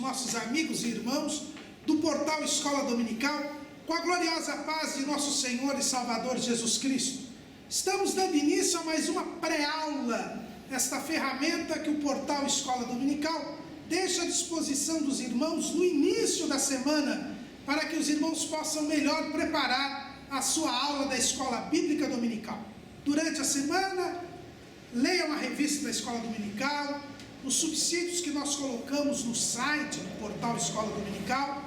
nossos amigos e irmãos do portal Escola Dominical, com a gloriosa paz de nosso Senhor e Salvador Jesus Cristo. Estamos dando início a mais uma pré-aula, esta ferramenta que o portal Escola Dominical deixa à disposição dos irmãos no início da semana, para que os irmãos possam melhor preparar a sua aula da Escola Bíblica Dominical. Durante a semana, leiam a revista da Escola Dominical, os subsídios que nós colocamos no site do portal Escola Dominical.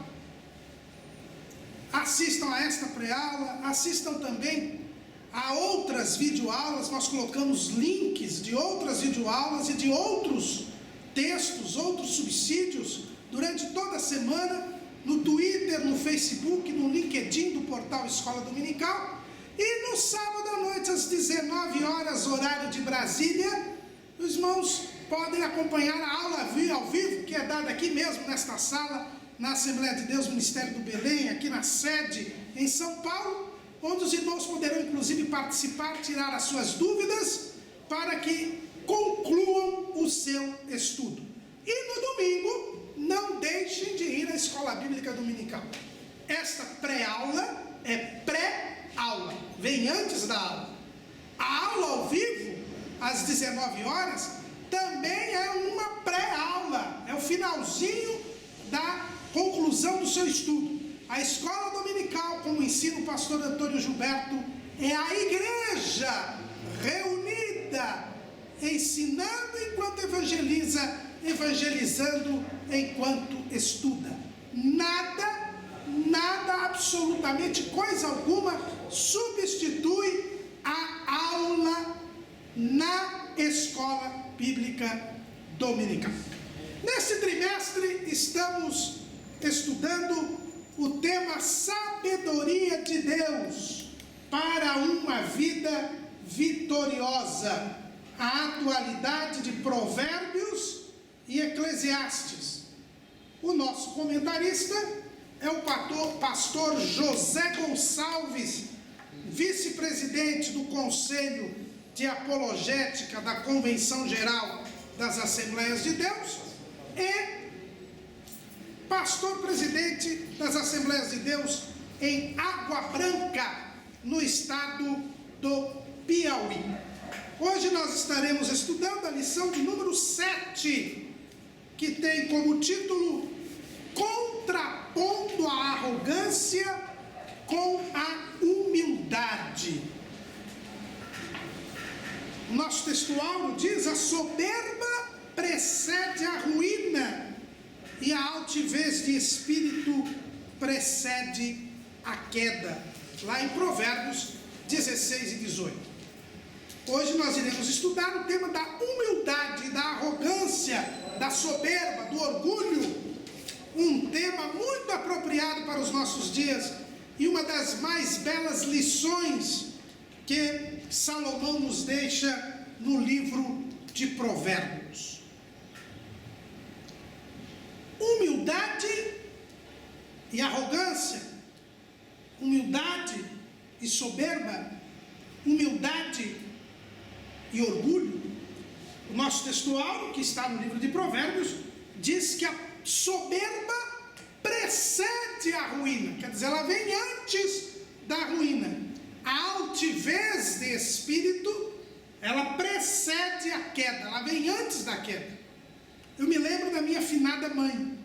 Assistam a esta pré-aula, assistam também a outras videoaulas. Nós colocamos links de outras videoaulas e de outros textos, outros subsídios durante toda a semana, no Twitter, no Facebook, no LinkedIn do portal Escola Dominical. E no sábado à noite, às 19 horas, horário de Brasília, os irmãos podem acompanhar a aula ao vivo, que é dada aqui mesmo, nesta sala, na Assembleia de Deus, Ministério do Belém, aqui na sede, em São Paulo, onde os irmãos poderão, inclusive, participar, tirar as suas dúvidas, para que concluam o seu estudo. E no domingo, não deixem de ir à Escola Bíblica Dominical. Esta pré-aula é pré-aula, vem antes da aula. A aula ao vivo, às 19 horas, também é uma pré-aula, é o finalzinho da conclusão do seu estudo. A Escola Dominical, como ensina o pastor Antônio Gilberto, é a igreja reunida, ensinando enquanto evangeliza, evangelizando enquanto estuda. Nada, absolutamente coisa alguma substitui a aula na Escola Bíblica Dominical. Neste trimestre estamos estudando o tema Sabedoria de Deus para uma vida vitoriosa, a atualidade de Provérbios e Eclesiastes. O nosso comentarista é o pastor José Gonçalves, vice-presidente do Conselho de Apologética da Convenção Geral das Assembleias de Deus e pastor-presidente das Assembleias de Deus em Água Branca, no estado do Piauí. Hoje nós estaremos estudando a lição de número 7, que tem como título Contrapondo a Arrogância com a Humildade. O nosso textual diz: a soberba precede a ruína e a altivez de espírito precede a queda. Lá em Provérbios 16 e 18. Hoje nós iremos estudar o tema da humildade, da arrogância, da soberba, do orgulho. Um tema muito apropriado para os nossos dias e uma das mais belas lições que Salomão nos deixa no livro de Provérbios. Humildade e arrogância, humildade e soberba, humildade e orgulho. O nosso textual, que está no livro de Provérbios, diz que a soberba precede a ruína, quer dizer, ela vem antes da ruína. A altivez de espírito, ela precede a queda, ela vem antes da queda. Eu me lembro da minha finada mãe.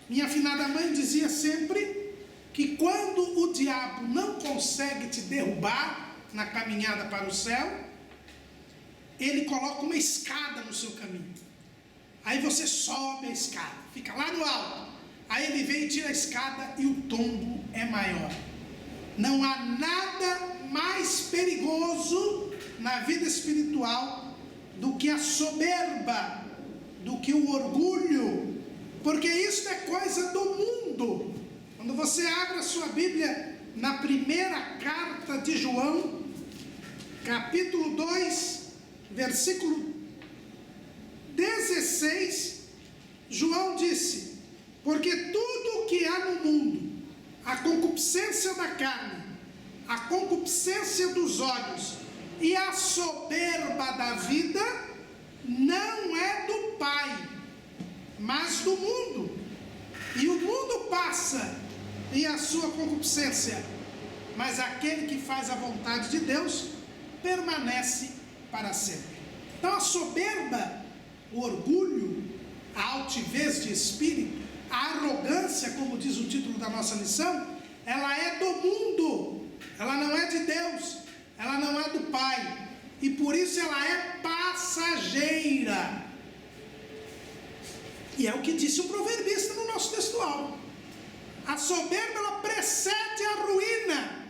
Minha finada mãe dizia sempre que quando o diabo não consegue te derrubar na caminhada para o céu, ele coloca uma escada no seu caminho. Aí você sobe a escada, fica lá no alto. Aí ele vem e tira a escada e o tombo é maior. Não há nada mais perigoso na vida espiritual do que a soberba, do que o orgulho, porque isso é coisa do mundo. Quando você abre a sua Bíblia na primeira carta de João, capítulo 2, versículo 16, João disse: porque tudo o que há no mundo, a concupiscência da carne, a concupiscência dos olhos e a soberba da vida, não é do Pai, mas do mundo. E o mundo passa e a sua concupiscência, mas aquele que faz a vontade de Deus permanece para sempre. Então a soberba, o orgulho, a altivez de espírito, a arrogância, como diz o título da nossa lição, ela é do mundo, ela não é de Deus, ela não é do Pai, e por isso ela é passageira. E é o que disse o proverbista no nosso textual. A soberba, ela precede a ruína,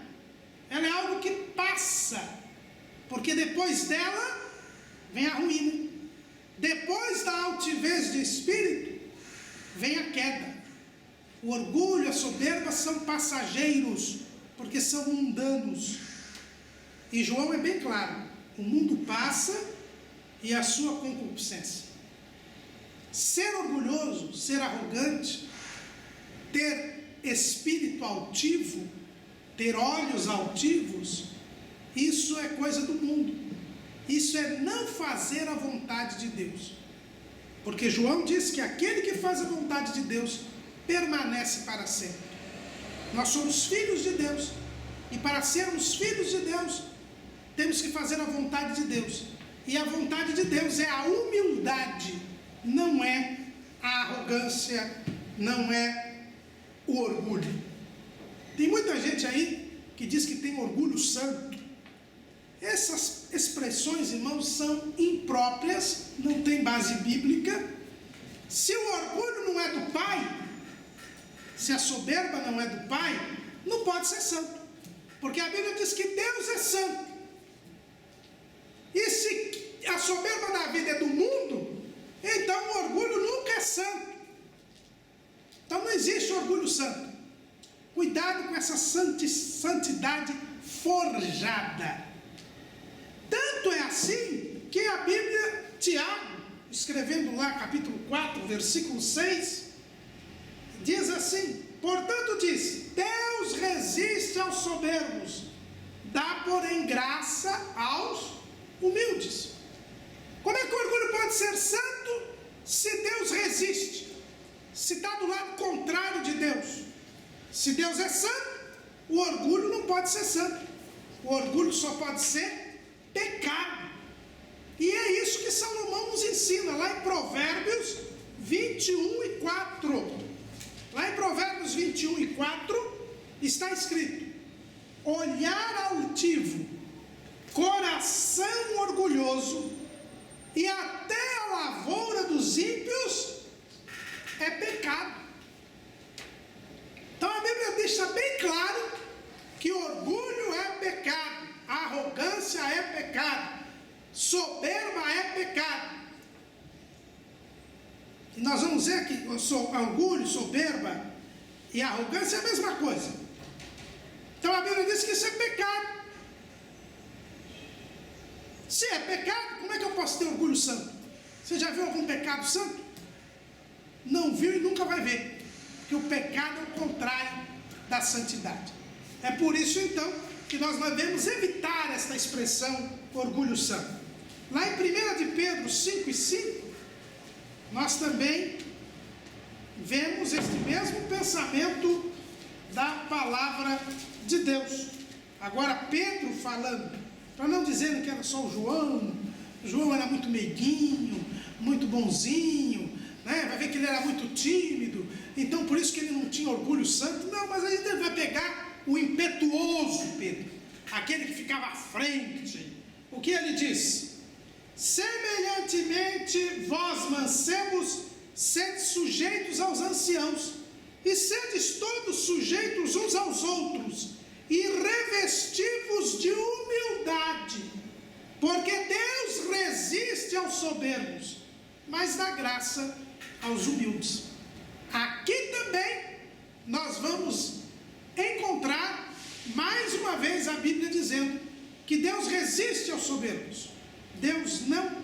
ela é algo que passa, porque depois dela vem a ruína, depois da altivez de espírito vem a queda. O orgulho e a soberba são passageiros, porque são mundanos. E João é bem claro: o mundo passa e a sua concupiscência. Ser orgulhoso, ser arrogante, ter espírito altivo, ter olhos altivos, isso é coisa do mundo. Isso é não fazer a vontade de Deus. Porque João diz que aquele que faz a vontade de Deus permanece para sempre. Nós somos filhos de Deus, e para sermos filhos de Deus, temos que fazer a vontade de Deus. E a vontade de Deus é a humildade, não é a arrogância, não é o orgulho. Tem muita gente aí que diz que tem orgulho santo. Essas expressões, irmãos, são impróprias, não tem base bíblica. Se o orgulho não é do Pai, se a soberba não é do Pai, não pode ser santo, porque a Bíblia diz que Deus é santo. E se a soberba da vida é do mundo, então o orgulho nunca é santo. Então não existe orgulho santo. Cuidado com essa santidade forjada. Tanto é assim que a Bíblia, Tiago, escrevendo lá capítulo 4, versículo 6, diz assim: portanto diz, Deus resiste aos soberbos, dá porém graça aos humildes. Como é que o orgulho pode ser santo se Deus resiste? Se está do lado contrário de Deus. Se Deus é santo, o orgulho não pode ser santo. O orgulho só pode ser pecado. E é isso que Salomão nos ensina lá em Provérbios 21 e 4. Lá em Provérbios 21 e 4 está escrito: olhar altivo, coração orgulhoso e até a lavoura dos ímpios é pecado. Então a Bíblia deixa bem claro que orgulho é pecado, arrogância é pecado, soberba é pecado. E nós vamos ver que orgulho, soberba e arrogância é a mesma coisa. Então a Bíblia diz que isso é pecado. Se é pecado, como é que eu posso ter orgulho santo? Você já viu algum pecado santo? Não viu e nunca vai ver, porque o pecado é o contrário da santidade. É por isso então que nós devemos evitar esta expressão orgulho santo. Lá em 1 de Pedro 5 e 5, nós também vemos este mesmo pensamento da palavra de Deus. Agora Pedro falando, para não dizerem que era só o João era muito meiguinho, muito bonzinho, né? Vai ver que ele era muito tímido, então por isso que ele não tinha orgulho santo. Não, mas aí ele vai pegar o impetuoso Pedro, aquele que ficava à frente. O que ele diz? Semelhantemente, vós mancebos, sede sujeitos aos anciãos, e sedes todos sujeitos uns aos outros, e revesti-vos de humildade, porque Deus resiste aos soberbos, mas dá graça aos humildes. Aqui também nós vamos encontrar mais uma vez a Bíblia dizendo que Deus resiste aos soberbos. Deus não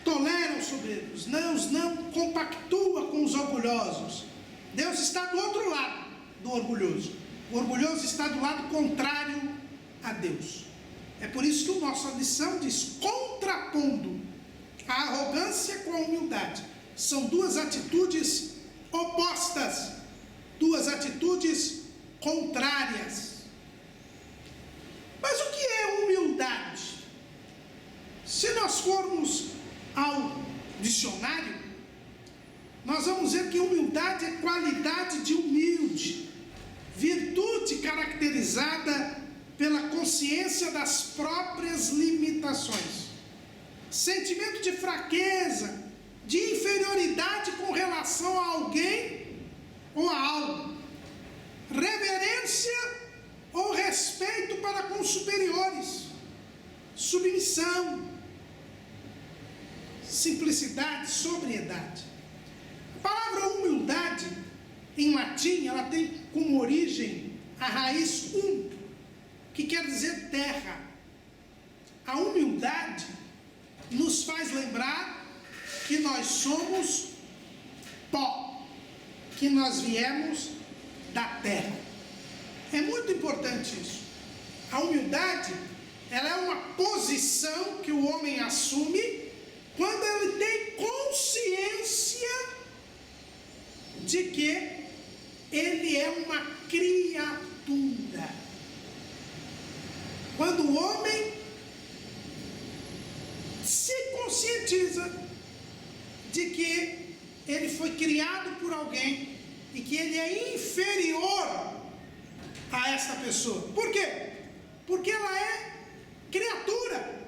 tolera os soberbos, Deus não compactua com os orgulhosos. Deus está do outro lado do orgulhoso. O orgulhoso está do lado contrário a Deus. É por isso que a nossa lição diz: contrapondo a arrogância com a humildade. São duas atitudes opostas, duas atitudes contrárias. Mas o que é humildade? Se nós formos ao dicionário, nós vamos ver que humildade é qualidade de humilde, virtude caracterizada pela consciência das próprias limitações, sentimento de fraqueza, de inferioridade com relação a alguém ou a algo, reverência ou respeito para com os superiores, submissão, simplicidade, sobriedade. A palavra humildade, em latim, ela tem como origem a raiz que quer dizer terra. A humildade nos faz lembrar que nós somos pó, que nós viemos da terra. É muito importante isso. A humildade, ela é uma posição que o homem assume quando ele tem consciência de que ele é uma criatura. Quando o homem se conscientiza de que ele foi criado por alguém e que ele é inferior a esta pessoa. Por quê? Porque ela é criatura.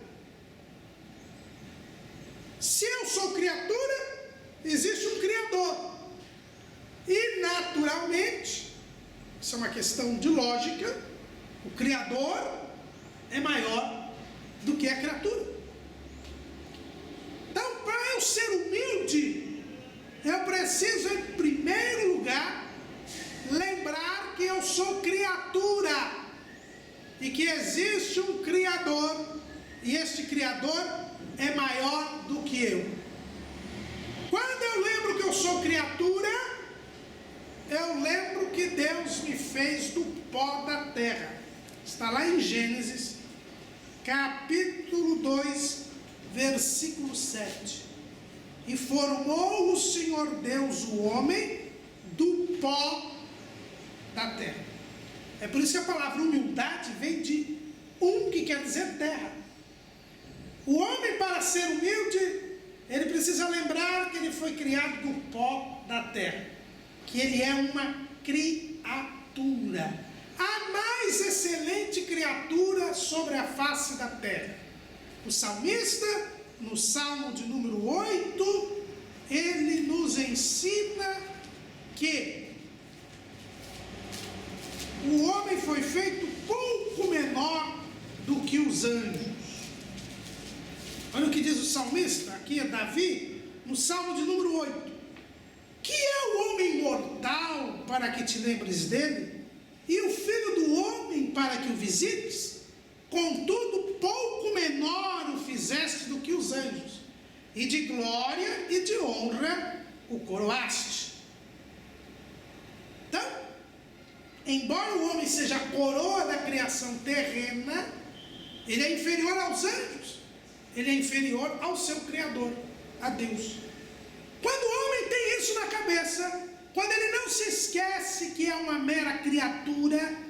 Se eu sou criatura, existe um Criador. E naturalmente, isso é uma questão de lógica, o Criador é maior do que a criatura. Então, para eu ser humilde, eu preciso, em primeiro lugar, lembrar que eu sou criatura e que existe um Criador, e este Criador é maior do que eu. Quando eu lembro que eu sou criatura, eu lembro que Deus me fez do pó da terra. Está lá em Gênesis, capítulo 2, versículo 7. E formou o Senhor Deus o homem do pó da terra. É por isso que a palavra humildade vem de que quer dizer terra. O homem, para ser humilde, ele precisa lembrar que ele foi criado do pó da terra, que ele é uma criatura, a mais excelente criatura sobre a face da terra. O salmista, no Salmo de número 8, ele nos ensina que o homem foi feito pouco menor do que os anjos. Olha o que diz o salmista, aqui é Davi, no Salmo de número 8. Que é o homem mortal para que te lembres dele? E o filho do homem para que o visites? Contudo, pouco menor o fizeste do que os anjos, e de glória e de honra o coroaste. Então, embora o homem seja a coroa da criação terrena, ele é inferior aos anjos, ele é inferior ao seu Criador, a Deus. Quando o homem tem isso na cabeça, quando ele não se esquece que é uma mera criatura,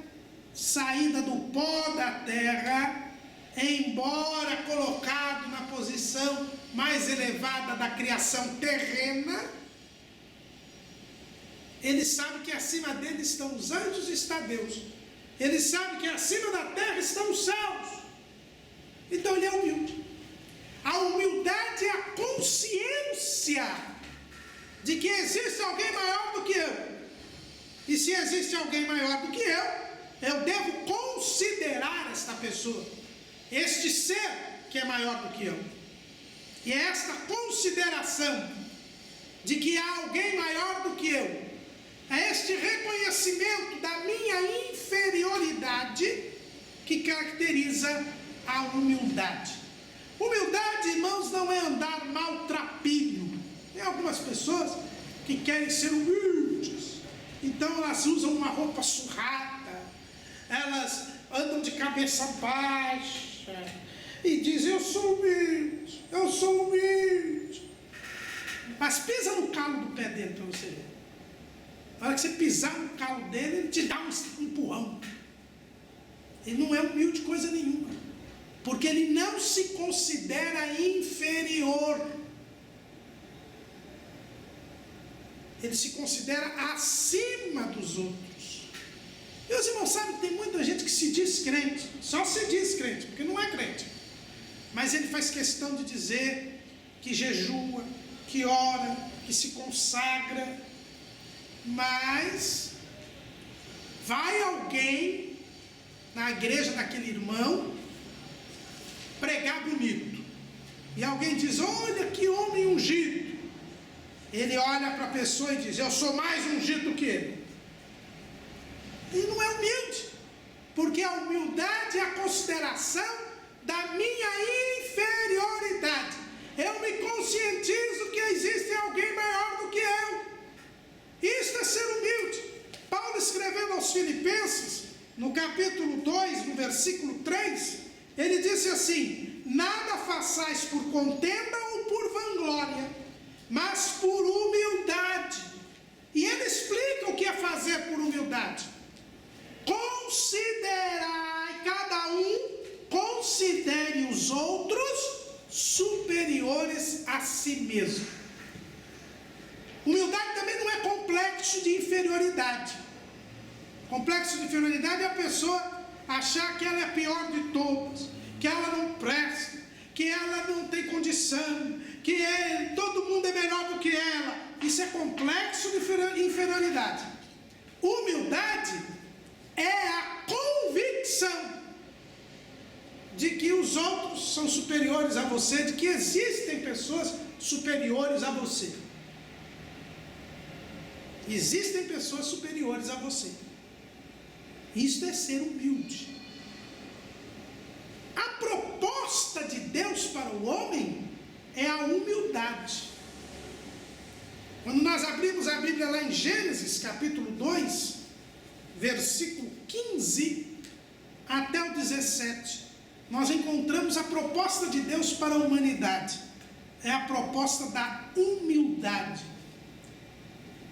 saída do pó da terra, embora colocado na posição mais elevada da criação terrena, ele sabe que acima dele estão os anjos e está Deus. Ele sabe que acima da terra estão os céus. Então ele é humilde. A humildade é a consciência de que existe alguém maior do que eu. E se existe alguém maior do que eu devo considerar esta pessoa, este ser que é maior do que eu. E é esta consideração de que há alguém maior do que eu, é este reconhecimento da minha inferioridade que caracteriza a humildade. Humildade, irmãos, não é andar maltrapilho. Tem algumas pessoas que querem ser humildes, então elas usam uma roupa surrada, elas andam de cabeça baixa e dizem: eu sou humilde, eu sou humilde. Mas pisa no calo do pé dele para você ver. Na hora que você pisar no calo dele, ele te dá um empurrão. Ele não é humilde coisa nenhuma, porque ele não se considera inferior. Ele se considera acima dos outros. Meus irmãos, sabe, tem muita gente que se diz crente, só se diz crente, porque não é crente. Mas ele faz questão de dizer que jejua, que ora, que se consagra. Mas vai alguém na igreja daquele irmão pregar bonito, e alguém diz: olha que homem ungido. Ele olha para a pessoa e diz: eu sou mais ungido que ele. Ele não é humilde, porque a humildade é a consideração da minha inferioridade. Eu me conscientizo que existe alguém maior do que eu. Isto é ser humilde. Paulo, escrevendo aos Filipenses, no capítulo 2, no versículo 3, ele disse assim: nada façais por contenda ou por vanglória, mas por humildade. E ele explica o que é fazer por humildade. Considerai, cada um considere os outros superiores a si mesmo. Humildade também não é complexo de inferioridade. Complexo de inferioridade é a pessoa achar que ela é a pior de todas, que ela não presta, que ela não tem condição, que todo mundo é melhor do que ela. Isso é complexo de inferioridade. Humildade é a convicção de que os outros são superiores a você, de que existem pessoas superiores a você. Existem pessoas superiores a você. Isto é ser humilde. A proposta de Deus para o homem é a humildade. Quando nós abrimos a Bíblia lá em Gênesis, capítulo 2, versículo 15 até o 17, nós encontramos a proposta de Deus para a humanidade. É a proposta da humildade.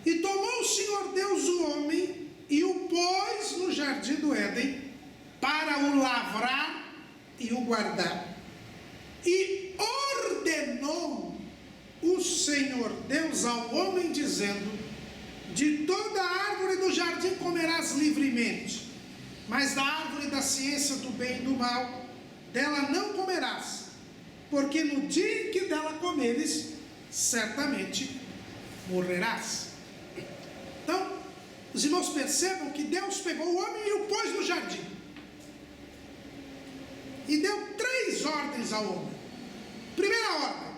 E tomou o Senhor Deus o homem e o pôs no jardim do Éden para o lavrar e o guardar. E ordenou o Senhor Deus ao homem, dizendo: de toda árvore do jardim comerás livremente, mas da árvore da ciência do bem e do mal, dela não comerás, porque no dia em que dela comeres, certamente morrerás. Então, os irmãos percebam que Deus pegou o homem e o pôs no jardim, e deu 3 ordens ao homem. Primeira ordem: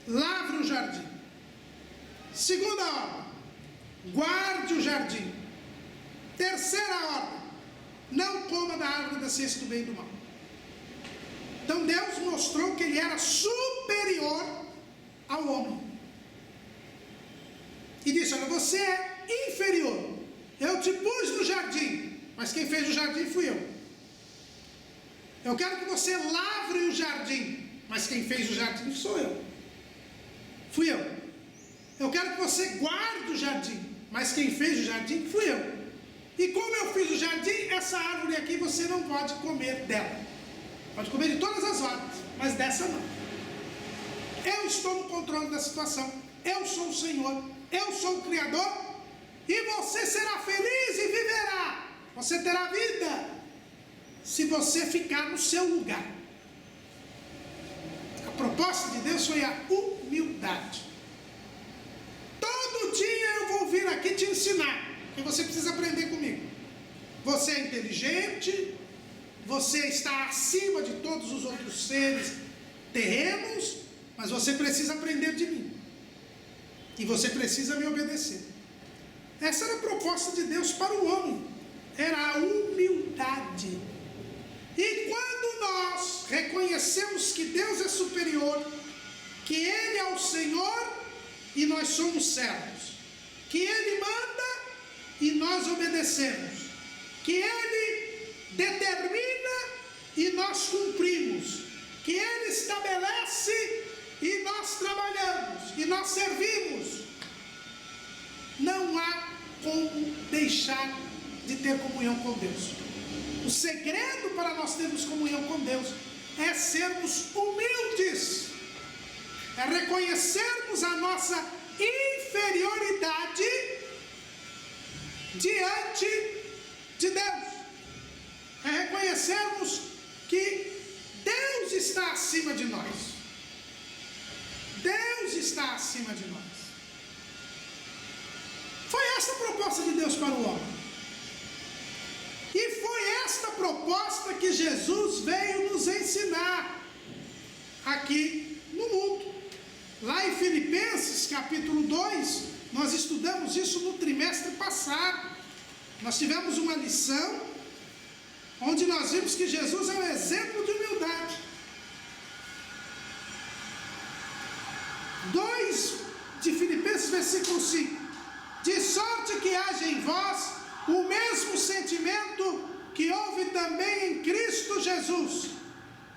lavre o jardim. Segunda ordem: guarde o jardim. Terceira ordem: não coma da árvore da ciência do bem e do mal. Então Deus mostrou que ele era superior ao homem. E disse: olha, você é inferior. Eu te pus no jardim, mas quem fez o jardim fui eu. Eu quero que você lavre o jardim, mas quem fez o jardim sou eu. Fui eu. Eu quero que você guarde o jardim, mas quem fez o jardim fui eu. E como eu fiz o jardim, essa árvore aqui você não pode comer dela. Pode comer de todas as árvores, mas dessa não. Eu estou no controle da situação. Eu sou o Senhor. Eu sou o Criador. E você será feliz e viverá. Você terá vida se você ficar no seu lugar. A proposta de Deus foi a humildade. Todo dia eu vou vir aqui te ensinar, porque você precisa aprender comigo. Você é inteligente, você está acima de todos os outros seres terrenos, mas você precisa aprender de mim. E você precisa me obedecer. Essa era a proposta de Deus para o homem. Era a humildade. E quando nós reconhecemos que Deus é superior, que Ele é o Senhor e nós somos servos, que Ele manda e nós obedecemos, que Ele determina e nós cumprimos, que Ele estabelece e nós trabalhamos, e nós servimos, não há como deixar de ter comunhão com Deus. O segredo para nós termos comunhão com Deus é sermos humildes, é reconhecermos a nossa inferioridade diante de Deus, é reconhecermos que Deus está acima de nós. Deus está acima de nós. Foi esta a proposta de Deus para o homem. E foi esta proposta que Jesus veio nos ensinar aqui no mundo. Lá em Filipenses capítulo 2, nós estudamos isso no trimestre passado. Nós tivemos uma lição onde nós vimos que Jesus é um exemplo de humildade. 2 de Filipenses versículo 5. De sorte que haja em vós o mesmo sentimento que houve também em Cristo Jesus,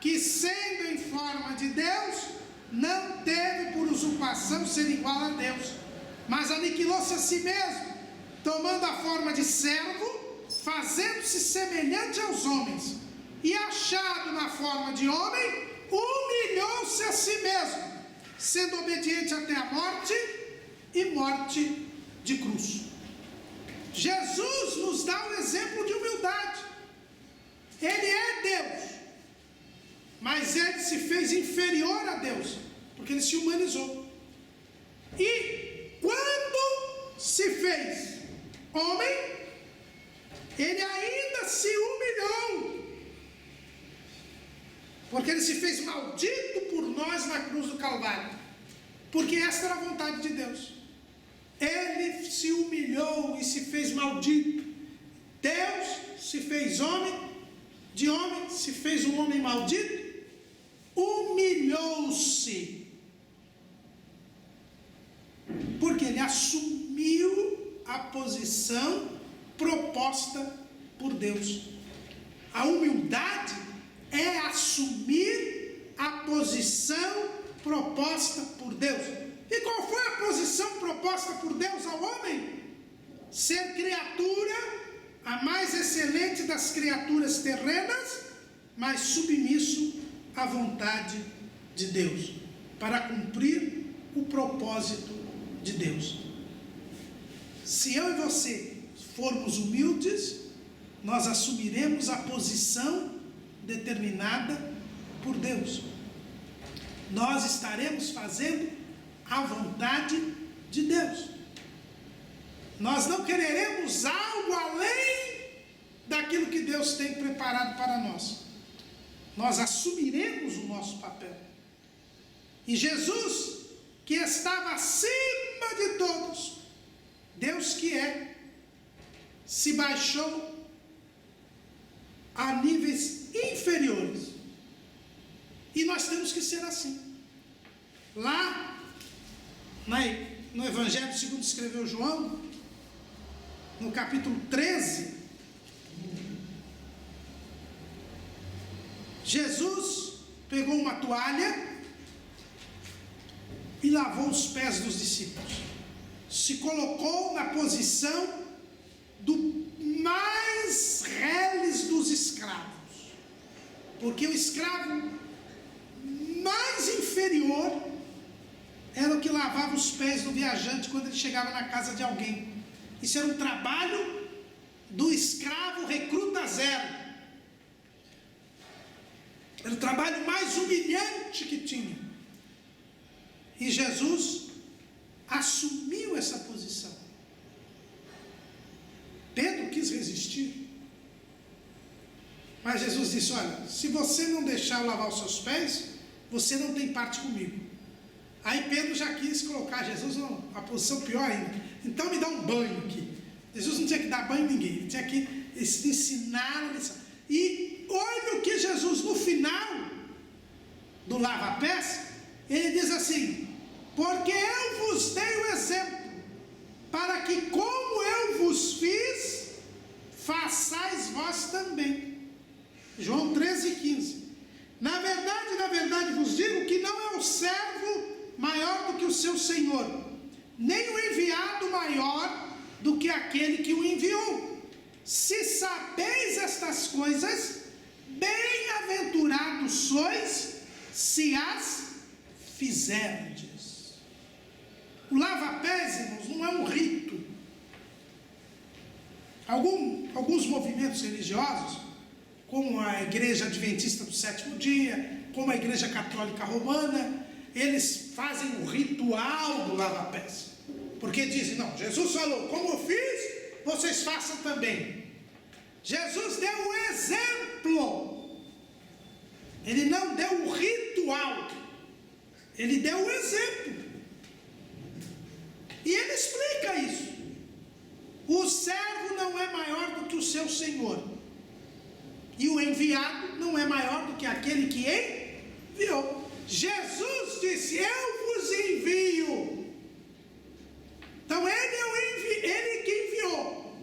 que sendo em forma de Deus, não teve por usurpação ser igual a Deus, mas aniquilou-se a si mesmo, tomando a forma de servo, fazendo-se semelhante aos homens, e achado na forma de homem, humilhou-se a si mesmo, sendo obediente até a morte, e morte de cruz. Jesus nos dá um exemplo de humildade. Ele é Deus, mas ele se fez inferior a Deus, porque ele se humanizou. E quando se fez homem, ele ainda se humilhou, porque ele se fez maldito por nós na cruz do Calvário, porque esta era a vontade de Deus. Ele se humilhou e se fez maldito. Deus se fez homem, de homem se fez um homem maldito, humilhou-se, porque ele assumiu a posição proposta por Deus. A humildade é assumir a posição proposta por Deus. E qual foi a posição proposta por Deus ao homem? Ser criatura, a mais excelente das criaturas terrenas, mas submisso à vontade de Deus, para cumprir o propósito de Deus. Se eu e você formos humildes, nós assumiremos a posição determinada por Deus. Nós estaremos fazendo a vontade de Deus. Nós não quereremos algo além daquilo que Deus tem preparado para nós. Nós assumiremos o nosso papel. E Jesus, que estava acima de todos, Deus que é, se baixou a níveis inferiores. E nós temos que ser assim. Lá no Evangelho segundo escreveu João, no capítulo 13, Jesus pegou uma toalha e lavou os pés dos discípulos. Se colocou na posição do mais reles dos escravos, porque o escravo mais inferior era o que lavava os pés do viajante quando ele chegava na casa de alguém. Isso era um trabalho do escravo recruta zero. Era o trabalho mais humilhante que tinha. E Jesus assumiu essa posição. Pedro quis resistir, mas Jesus disse: olha, se você não deixar eu lavar os seus pés, você não tem parte comigo. Aí Pedro já quis colocar Jesus numa posição pior ainda. Então me dá um banho aqui. Jesus não tinha que dar banho em ninguém, ele tinha que ensinar a lição. E olha o que Jesus, no final do lava-pés, ele diz assim: porque eu vos dei o exemplo, para que como eu vos fiz, façais vós também. João 13,15. Na verdade vos digo que não é o servo maior do que o seu senhor, nem o enviado maior do que aquele que o enviou. Se sabeis estas coisas, bem-aventurados sois, se as fizerdes. O lava-pés, irmãos, não é um rito. Alguns movimentos religiosos, como a Igreja Adventista do Sétimo Dia, como a Igreja Católica Romana, eles fazem o ritual do lava-pés, porque dizem, não, Jesus falou, como eu fiz, vocês façam também. Jesus deu o exemplo, ele não deu o ritual, ele deu o exemplo, e ele explica isso. O servo não é maior do que o seu senhor, e o enviado não é maior do que aquele que enviou. Jesus disse, eu vos envio. Então ele que enviou.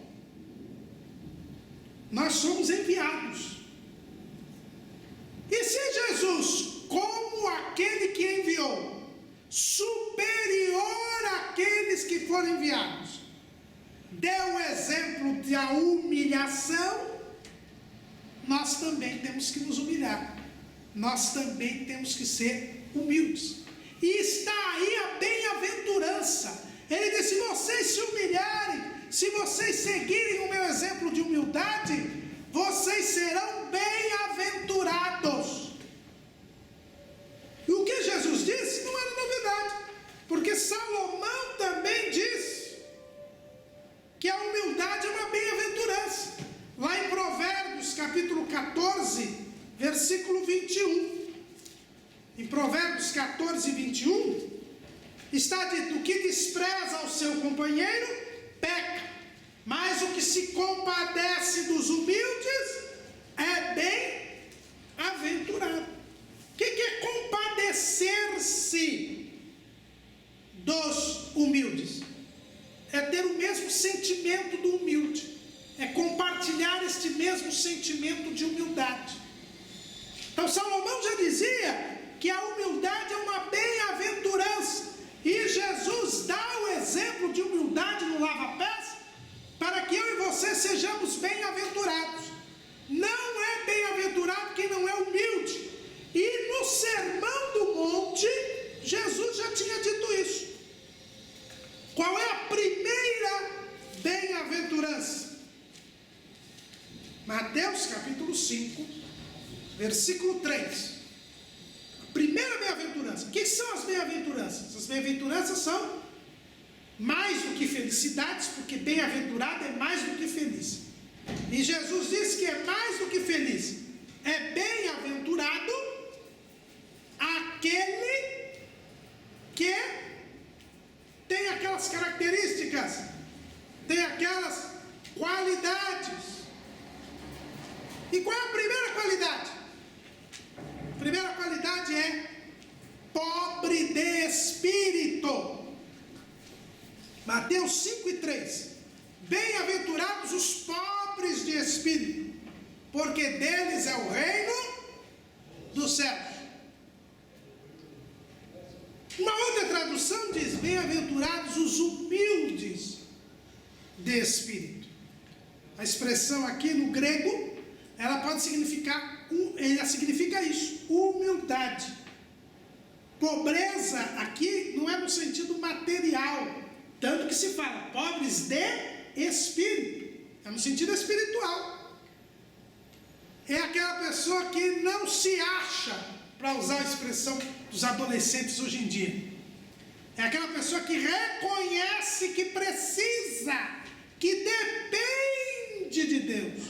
Nós somos enviados. E se Jesus, como aquele que enviou, superior àqueles que foram enviados, deu o exemplo da humilhação, nós também temos que nos humilhar. Nós também temos que ser humildes. E está aí a bem-aventurança. Ele disse, se vocês se humilharem, se vocês seguirem o meu exemplo de humildade, vocês serão bem-aventurados. E o que Jesus disse não era novidade, porque Salomão também diz que a humildade é uma bem-aventurança. Lá em Provérbios, capítulo 14, versículo 21. Em Provérbios 14, 21, está dito, o que despreza o seu companheiro, peca, mas o que se compadece dos humildes, é bem-aventurado. O que é compadecer-se dos humildes? É ter o mesmo sentimento do humilde, é compartilhar este mesmo sentimento de humildade. Então Salomão já dizia que a humildade é uma bem-aventurança, e Jesus dá o exemplo de humildade no lava-pés, para que eu e você sejamos bem-aventurados. Não é bem-aventurado quem não é humilde, e no Sermão do Monte, Jesus já tinha dito isso. Qual é a primeira bem-aventurança? Mateus capítulo 5, versículo 3. A primeira bem-aventurança. O que são as bem-aventuranças? As bem-aventuranças são mais do que felicidades, porque bem-aventurado é mais do que feliz. E Jesus disse que é mais do que feliz. É bem-aventurado aquele que tem aquelas características, tem aquelas qualidades. E qual é a primeira qualidade? A primeira qualidade é pobre de espírito. Mateus 5:3. Bem-aventurados os pobres de espírito, porque deles é o reino dos céus. Uma outra tradução diz, bem-aventurados os humildes de espírito. A expressão aqui no grego, ela pode significar, ela significa isso, humildade. Pobreza aqui não é no sentido material, tanto que se fala pobres de espírito, é no sentido espiritual. É aquela pessoa que não se acha, para usar a expressão dos adolescentes hoje em dia. É aquela pessoa que reconhece que precisa, que depende de Deus.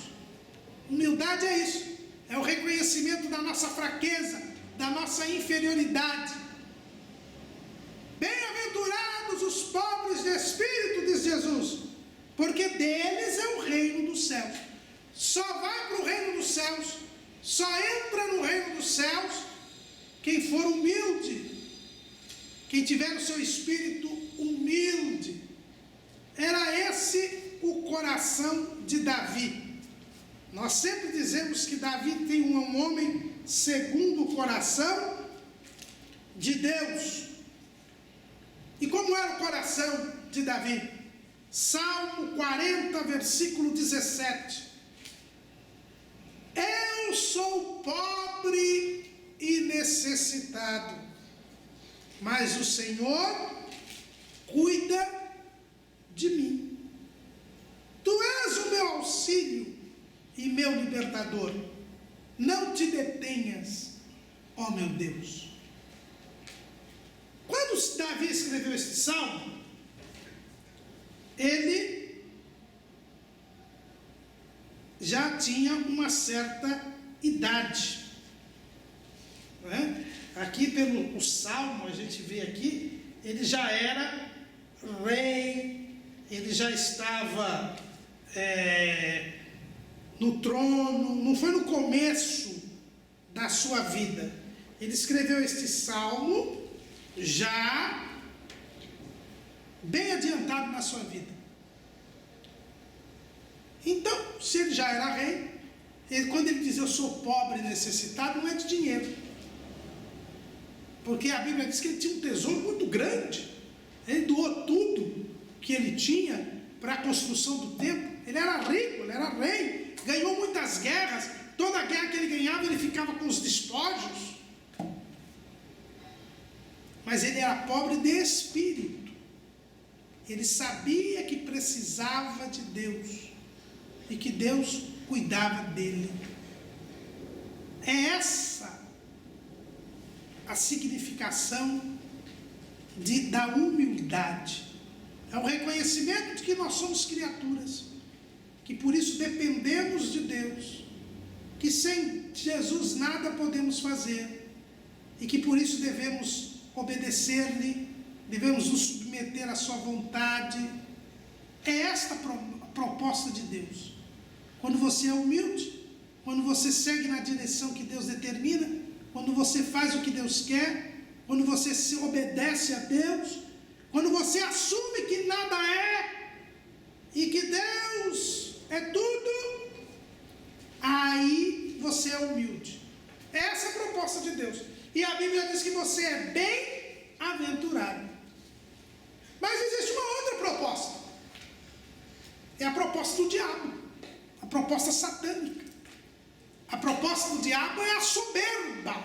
Humildade é isso, é o reconhecimento da nossa fraqueza, da nossa inferioridade. Bem-aventurados os pobres de espírito, diz Jesus, porque deles é o reino dos céus. Só vai para o reino dos céus, só entra no reino dos céus quem for humilde, quem tiver o seu espírito humilde. Era esse o coração de Davi. Nós sempre dizemos que Davi tem um homem segundo o coração de Deus. E como era o coração de Davi? Salmo 40, versículo 17. Eu sou pobre e necessitado, mas o Senhor cuida de mim. Tu és o meu auxílio e meu libertador. Não te detenhas, ó meu Deus. Quando Davi escreveu este salmo, ele já tinha uma certa idade, não é? Aqui pelo salmo, a gente vê aqui, ele já era rei, ele já estava no trono, não foi no começo da sua vida. Ele escreveu este salmo já bem adiantado na sua vida. Então, se ele já era rei, quando ele diz eu sou pobre e necessitado, não é de dinheiro, porque a Bíblia diz que ele tinha um tesouro muito grande. Ele doou tudo que ele tinha para a construção do templo. Ele era rico, ele era rei, ganhou muitas guerras. Toda guerra que ele ganhava, ele ficava com os despojos. Mas ele era pobre de espírito. Ele sabia que precisava de Deus e que Deus cuidava dele. É essa a significação da humildade. É o reconhecimento de que nós somos criaturas, que por isso dependemos de Deus, que sem Jesus nada podemos fazer, e que por isso devemos obedecer-lhe, devemos nos submeter à sua vontade. É esta a proposta de Deus. Quando você é humilde, quando você segue na direção que Deus determina, quando você faz o que Deus quer, quando você se obedece a Deus, quando você assume que nada é e que Deus é tudo, aí você é humilde. Essa é a proposta de Deus. E a Bíblia diz que você é bem-aventurado. Mas existe uma outra proposta. É a proposta do diabo, a proposta satânica. A proposta do diabo é a soberba,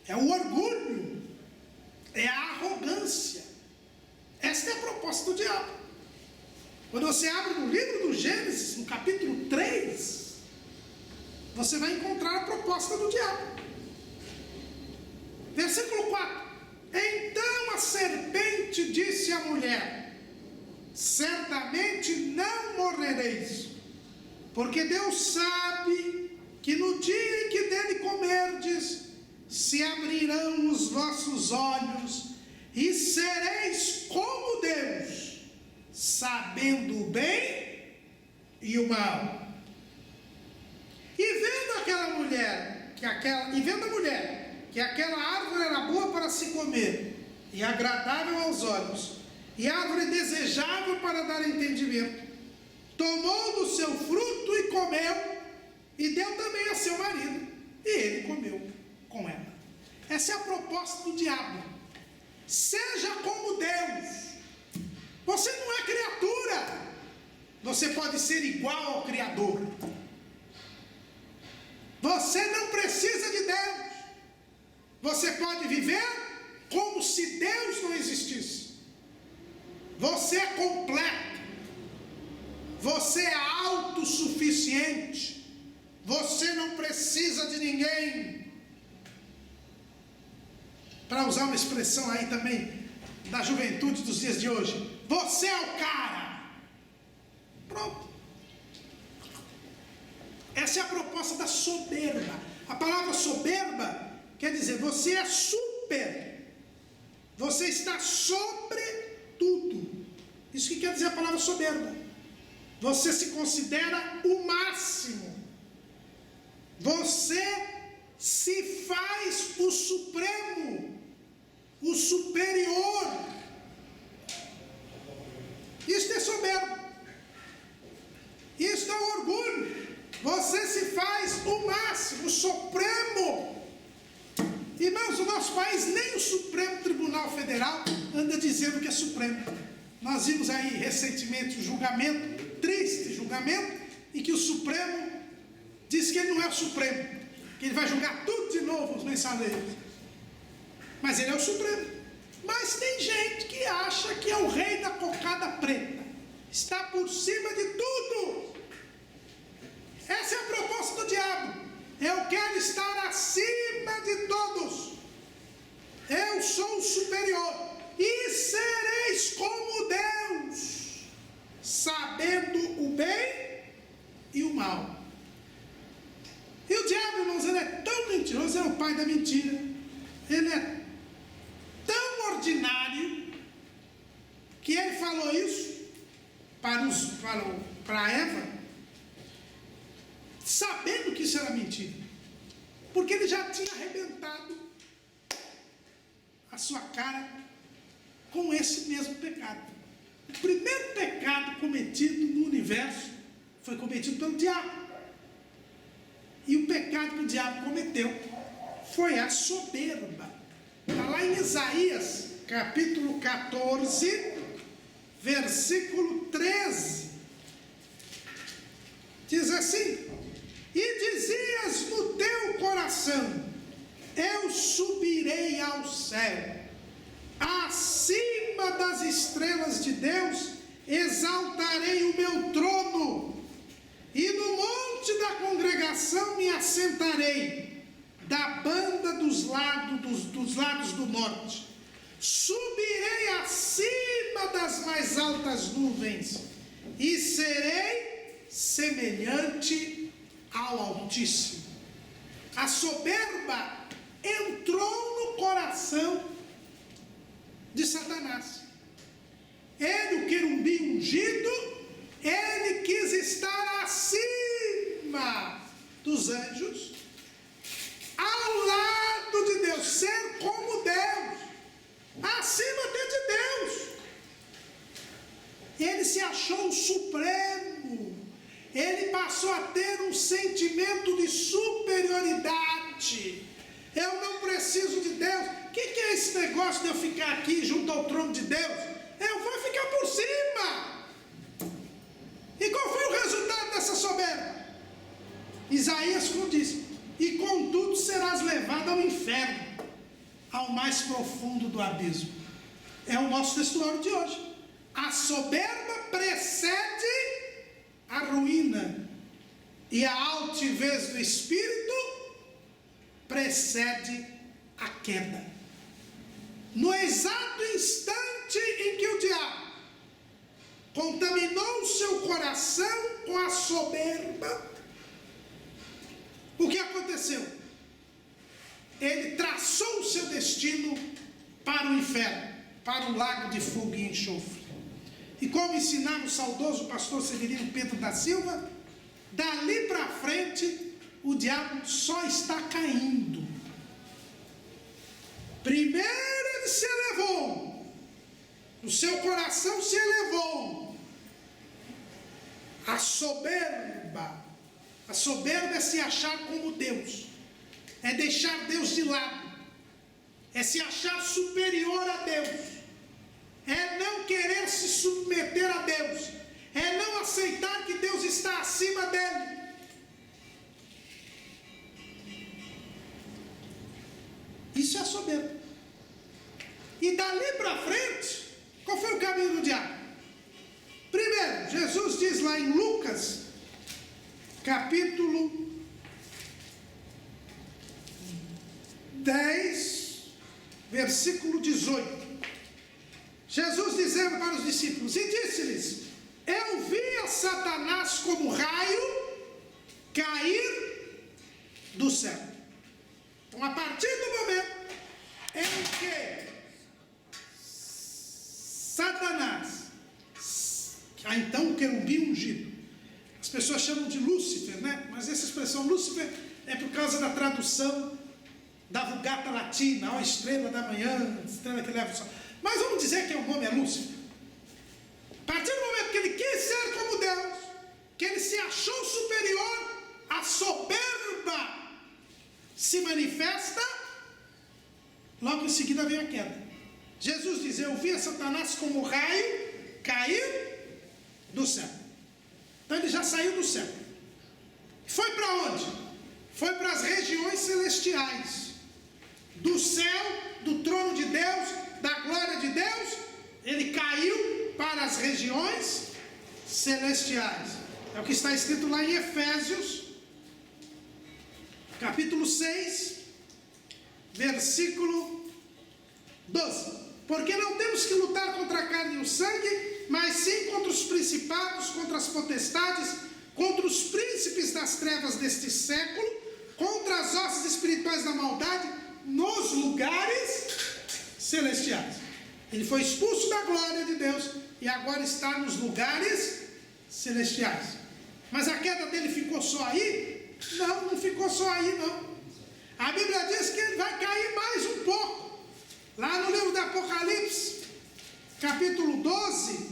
é o orgulho, é a arrogância. Esta é a proposta do diabo. Quando você abre no livro do Gênesis, no capítulo 3, você vai encontrar a proposta do diabo. Versículo 4. Então a serpente disse à mulher: certamente não morrereis, porque Deus sabe que no dia em que dele comerdes, se abrirão os vossos olhos, e sereis como Deus, sabendo o bem e o mal. E vendo a mulher que aquela árvore era boa para se comer, e agradável aos olhos, e árvore desejável para dar entendimento, tomou do seu fruto e comeu, e deu também a seu marido, e ele comeu com ela. Essa é a proposta do diabo. Seja como Deus. Você não é criatura. Você pode ser igual ao Criador. Você não precisa de Deus. Você pode viver como se Deus não existisse. Você é completo. Você é autossuficiente. Você não precisa de ninguém. Para usar uma expressão aí também da juventude dos dias de hoje, você é o cara. Pronto. Essa é a proposta da soberba. A palavra soberba quer dizer, você é super. Você está sobre tudo. Isso que quer dizer a palavra soberba. Você se considera o máximo. Você se faz o supremo, o superior. Isto é soberbo. Isto é orgulho. Você se faz o máximo, o supremo. Irmãos, o nosso país, nem o Supremo Tribunal Federal anda dizendo que é supremo. Nós vimos aí recentemente um julgamento, triste julgamento, em que o Supremo disse que ele não é o Supremo, que ele vai julgar tudo de novo os mensaleiros. Mas ele é o Supremo. Mas tem gente que acha que é o rei da cocada preta, está por cima de tudo. Essa é a proposta do diabo. Eu quero estar acima de todos. Eu sou o superior. E sereis como Deus, sabendo o bem e o mal. E o diabo, irmãos, ele é tão mentiroso, é o pai da mentira. Ele é tão ordinário que ele falou isso para Eva, sabendo que isso era mentira, porque ele já tinha arrebentado a sua cara com esse mesmo pecado. O primeiro pecado cometido no universo foi cometido pelo diabo. E o pecado que o diabo cometeu foi a soberba. Está lá em Isaías, capítulo 14, versículo 13. Diz assim: e dizias no teu coração, eu subirei ao céu, acima das estrelas de Deus, exaltarei o meu trono, e no monte da congregação me assentarei, da banda dos lados do norte. Subirei acima das mais altas nuvens, e serei semelhante ao Altíssimo. A soberba entrou no coração de Satanás. Ele, o querubim ungido, ele quis estar acima dos anjos, ao lado de Deus, ser como Deus, acima até de Deus. Ele se achou o supremo, ele passou a ter um sentimento de superioridade. Eu não preciso de Deus. O que é esse negócio de eu ficar aqui junto ao trono de Deus? Eu vou ficar por cima. E qual foi o resultado dessa soberba? Isaías diz: e contudo serás levado ao inferno, ao mais profundo do abismo. É o nosso textuário de hoje. A soberba precede a ruína, e a altivez do espírito precede a queda. No exato instante em que o diabo contaminou o seu coração com a soberba, o que aconteceu? Ele traçou o seu destino para o inferno, para o lago de fogo e enxofre. E como ensinava o saudoso pastor Severino Pedro da Silva, dali para frente o diabo só está caindo. Primeiro ele se elevou, o seu coração se elevou. A soberba é se achar como Deus, é deixar Deus de lado, é se achar superior a Deus, é não querer se submeter a Deus, é não aceitar que Deus está acima dele. Isso é a soberba. E dali para frente, qual foi o caminho do diabo? Primeiro, Jesus diz lá em Lucas, capítulo 10, versículo 18. Jesus dizendo para os discípulos, e disse-lhes: eu vi a Satanás como raio cair do céu. Então, a partir do momento em que Satanás, então o querubim ungido, as pessoas chamam de Lúcifer, né? Mas essa expressão Lúcifer é por causa da tradução da Vulgata Latina, a estrela da manhã, a estrela que leva o sol. Mas vamos dizer que o nome é Lúcifer. A partir do momento que ele quis ser como Deus, que ele se achou superior, a soberba se manifesta, logo em seguida vem a queda. Jesus diz: eu vi a Satanás como raio caiu do céu. Então ele já saiu do céu. Foi para onde? Foi para as regiões celestiais. Do céu, do trono de Deus, da glória de Deus, ele caiu para as regiões celestiais. É o que está escrito lá em Efésios, capítulo 6, versículo 12. Porque não temos que lutar contra a carne e o sangue, mas sim contra os principados, contra as potestades, contra os príncipes das trevas deste século, contra as hostes espirituais da maldade nos lugares celestiais. Ele foi expulso da glória de Deus e agora está nos lugares celestiais. Mas a queda dele ficou só aí? Não, não ficou só aí não. A Bíblia diz que ele vai cair mais um pouco. Lá no livro do Apocalipse, capítulo 12,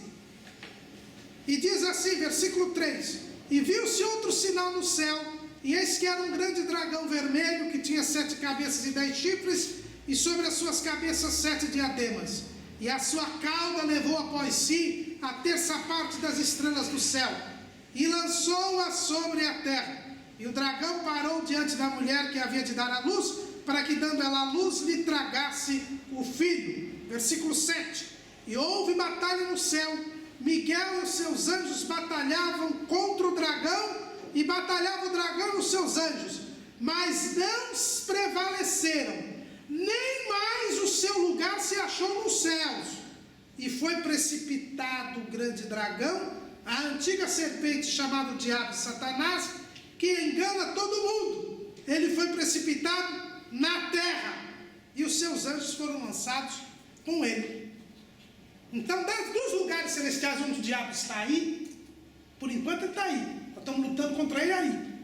e diz assim, versículo 3: E viu-se outro sinal no céu, e eis que era um grande dragão vermelho, que tinha 7 cabeças e 10 chifres, e sobre as suas cabeças 7 diademas. E a sua cauda levou após si a terça parte das estrelas do céu, e lançou-a sobre a terra. E o dragão parou diante da mulher que havia de dar à luz, para que, dando ela a luz, lhe tragasse o filho. Versículo 7. E houve batalha no céu. Miguel e os seus anjos batalhavam contra o dragão, e batalhava o dragão e os seus anjos, mas não prevaleceram, nem mais o seu lugar se achou nos céus. E foi precipitado o grande dragão, a antiga serpente chamada Diabo e Satanás, que engana todo mundo. Ele foi precipitado na terra, e os seus anjos foram lançados com ele. Então, dos lugares celestiais onde o diabo está aí, por enquanto ele está aí, nós estamos lutando contra ele aí.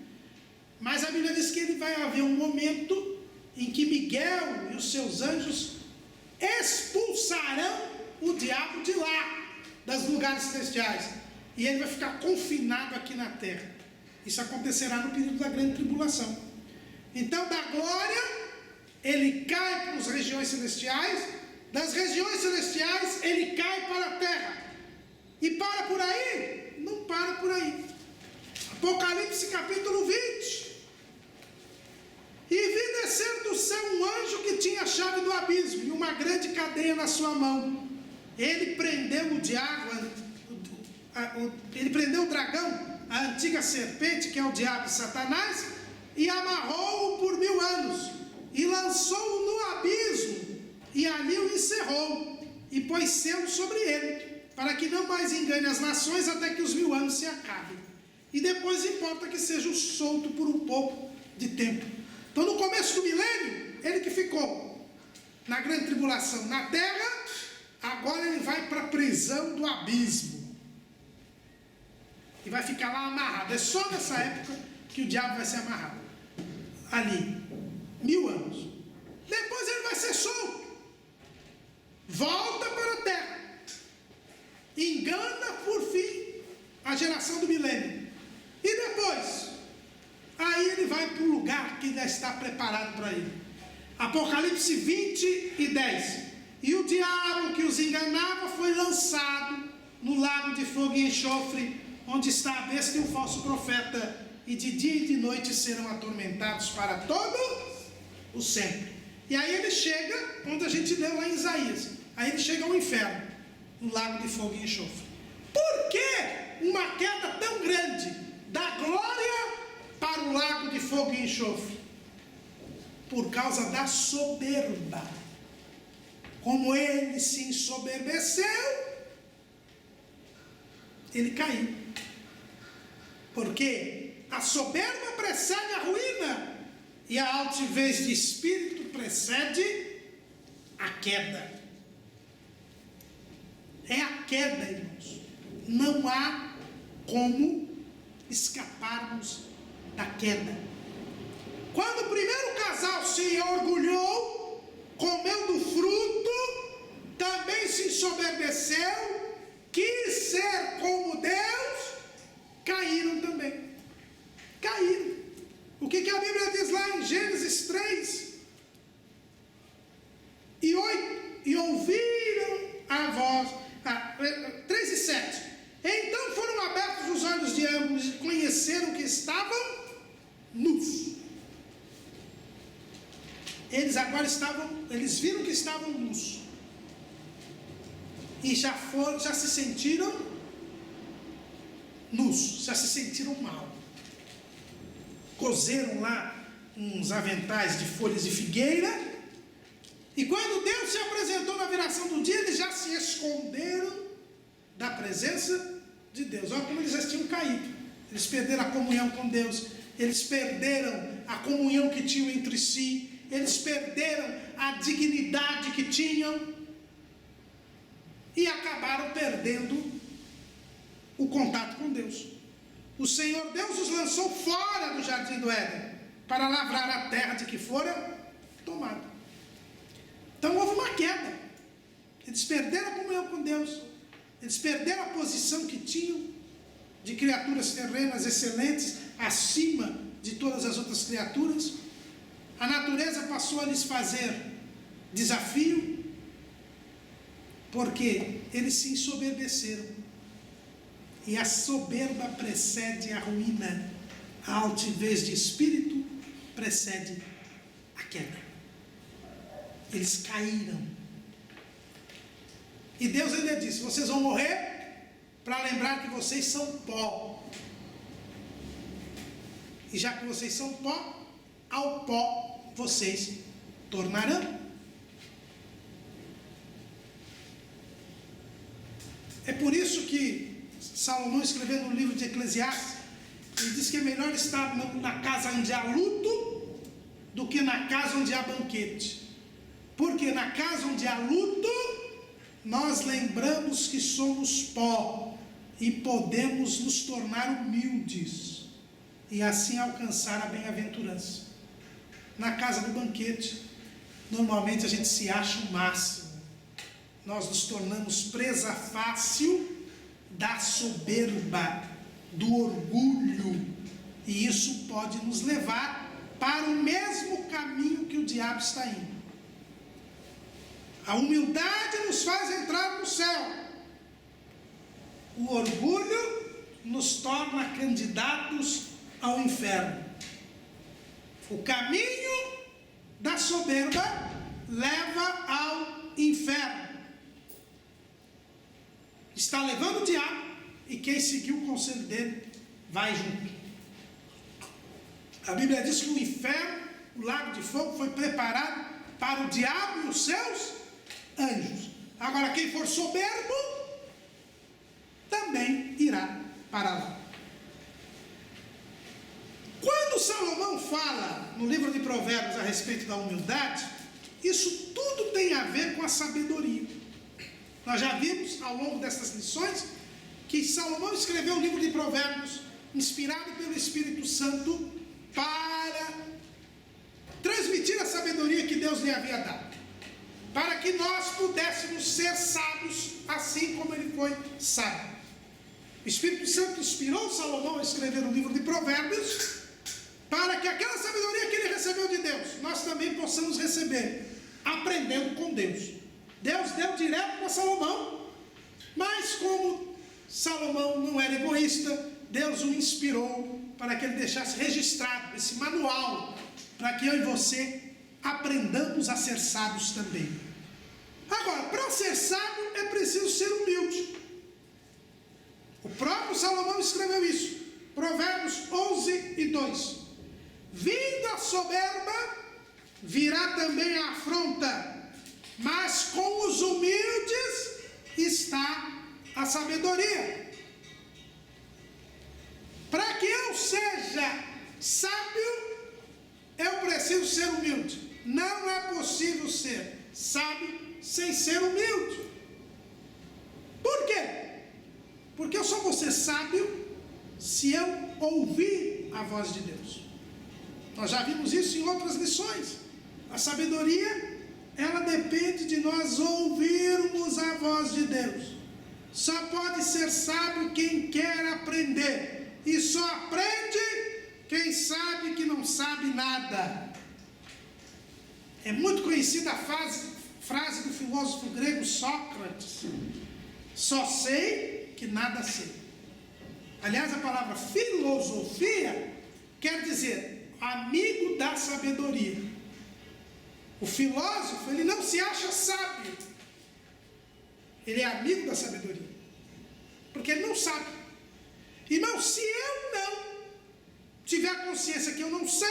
Mas a Bíblia diz que ele vai haver um momento em que Miguel e os seus anjos expulsarão o diabo de lá, dos lugares celestiais, e ele vai ficar confinado aqui na terra. Isso acontecerá no período da grande tribulação. Então, da glória, ele cai para as regiões celestiais, das regiões celestiais, ele cai para a terra. E para por aí? Não para por aí. Apocalipse capítulo 20. E vi descer do céu um anjo que tinha a chave do abismo e uma grande cadeia na sua mão. Ele prendeu o diabo, ele prendeu o dragão, a antiga serpente, que é o diabo e Satanás, e amarrou-o por 1000 anos, e lançou-o no abismo, e ali o encerrou, e pôs selo sobre ele, para que não mais engane as nações até que os 1000 anos se acabem. E depois importa que seja solto por um pouco de tempo. Então, no começo do milênio, ele que ficou na grande tribulação na terra, agora ele vai para a prisão do abismo. E vai ficar lá amarrado. É só nessa época que o diabo vai ser amarrado. Ali. 1000 anos. Depois ele vai ser solto. Volta para a terra. Engana por fim a geração do milênio. E depois? Aí ele vai para o lugar que já está preparado para ele. Apocalipse 20 e 10. E o diabo que os enganava foi lançado no lago de fogo e enxofre, onde está a besta e o falso profeta, e de dia e de noite serão atormentados para todo o sempre. E aí ele chega, onde a gente leu lá em Isaías, aí ele chega ao inferno, no lago de fogo e enxofre. Por que uma queda tão grande, da glória para o lago de fogo e enxofre? Por causa da soberba. Como ele se ensoberbeceu, ele caiu. Porque a soberba precede a ruína, e a altivez de espírito precede a queda. É a queda, irmãos. Não há como escaparmos da queda. Quando o primeiro casal se orgulhou, comeu do fruto, também se ensoberbeceu, quis ser como Deus, caíram também. Caíram. O que a Bíblia diz lá em Gênesis 3 e 8? E ouviram a voz, 3 e eles viram que estavam nus. E já se sentiram nus, já se sentiram mal. Cozeram lá uns aventais de folhas de figueira, e quando Deus se apresentou na viração do dia, eles já se esconderam da presença de Deus. Olha como eles já tinham caído. Eles perderam a comunhão com Deus, eles perderam a comunhão que tinham entre si, eles perderam a dignidade que tinham e acabaram perdendo o contato com Deus. O Senhor Deus os lançou fora do jardim do Éden para lavrar a terra de que fora tomada. Então houve uma queda. Eles perderam a comunhão com Deus, eles perderam a posição que tinham de criaturas terrenas excelentes acima de todas as outras criaturas. A natureza passou a lhes fazer desafio, porque eles se ensoberbeceram. E a soberba precede a ruína, a altivez de espírito precede a queda. Eles caíram. E Deus ainda disse: vocês vão morrer para lembrar que vocês são pó. E já que vocês são pó, ao pó vocês tornarão. É por isso que Salomão, escrevendo no livro de Eclesiastes, ele diz que é melhor estar na casa onde há luto do que na casa onde há banquete. Porque na casa onde há luto, nós lembramos que somos pó e podemos nos tornar humildes e assim alcançar a bem-aventurança. Na casa do banquete, normalmente a gente se acha o máximo. Nós nos tornamos presa fácil da soberba, do orgulho, e isso pode nos levar para o mesmo caminho que o diabo está indo. A humildade nos faz entrar no céu, o orgulho nos torna candidatos ao inferno. O caminho da soberba leva ao inferno. Está levando o diabo, e quem seguiu o conselho dele vai junto. A Bíblia diz que o inferno, o lago de fogo, foi preparado para o diabo e os seus anjos. Agora, quem for soberbo também irá para lá. Quando Salomão fala no livro de Provérbios a respeito da humildade, isso tudo tem a ver com a sabedoria. Nós já vimos ao longo dessas lições que Salomão escreveu o livro de Provérbios inspirado pelo Espírito Santo para transmitir a sabedoria que Deus lhe havia dado, para que nós pudéssemos ser sábios assim como ele foi sábio. O Espírito Santo inspirou Salomão a escrever o livro de Provérbios para que aquela sabedoria que ele recebeu de Deus, nós também possamos receber, aprendendo com Deus. Deus deu direto para Salomão, mas como Salomão não era egoísta, Deus o inspirou para que ele deixasse registrado esse manual, para que eu e você aprendamos a ser sábios também. Agora, para ser sábio é preciso ser humilde. O próprio Salomão escreveu isso, Provérbios 11:2. Vindo a soberba, virá também a afronta, mas com os humildes está a sabedoria. Para que eu seja sábio, eu preciso ser humilde. Não é possível ser sábio sem ser humilde. Por quê? Porque eu só vou ser sábio se eu ouvir a voz de Deus. Nós já vimos isso em outras lições. A sabedoria, ela depende de nós ouvirmos a voz de Deus. Só pode ser sábio quem quer aprender, e só aprende quem sabe que não sabe nada. É muito conhecida a frase do filósofo grego Sócrates: só sei que nada sei. Aliás, a palavra filosofia quer dizer amigo da sabedoria. O filósofo, ele não se acha sábio. Ele é amigo da sabedoria. Porque ele não sabe. Irmão, se eu não tiver a consciência que eu não sei,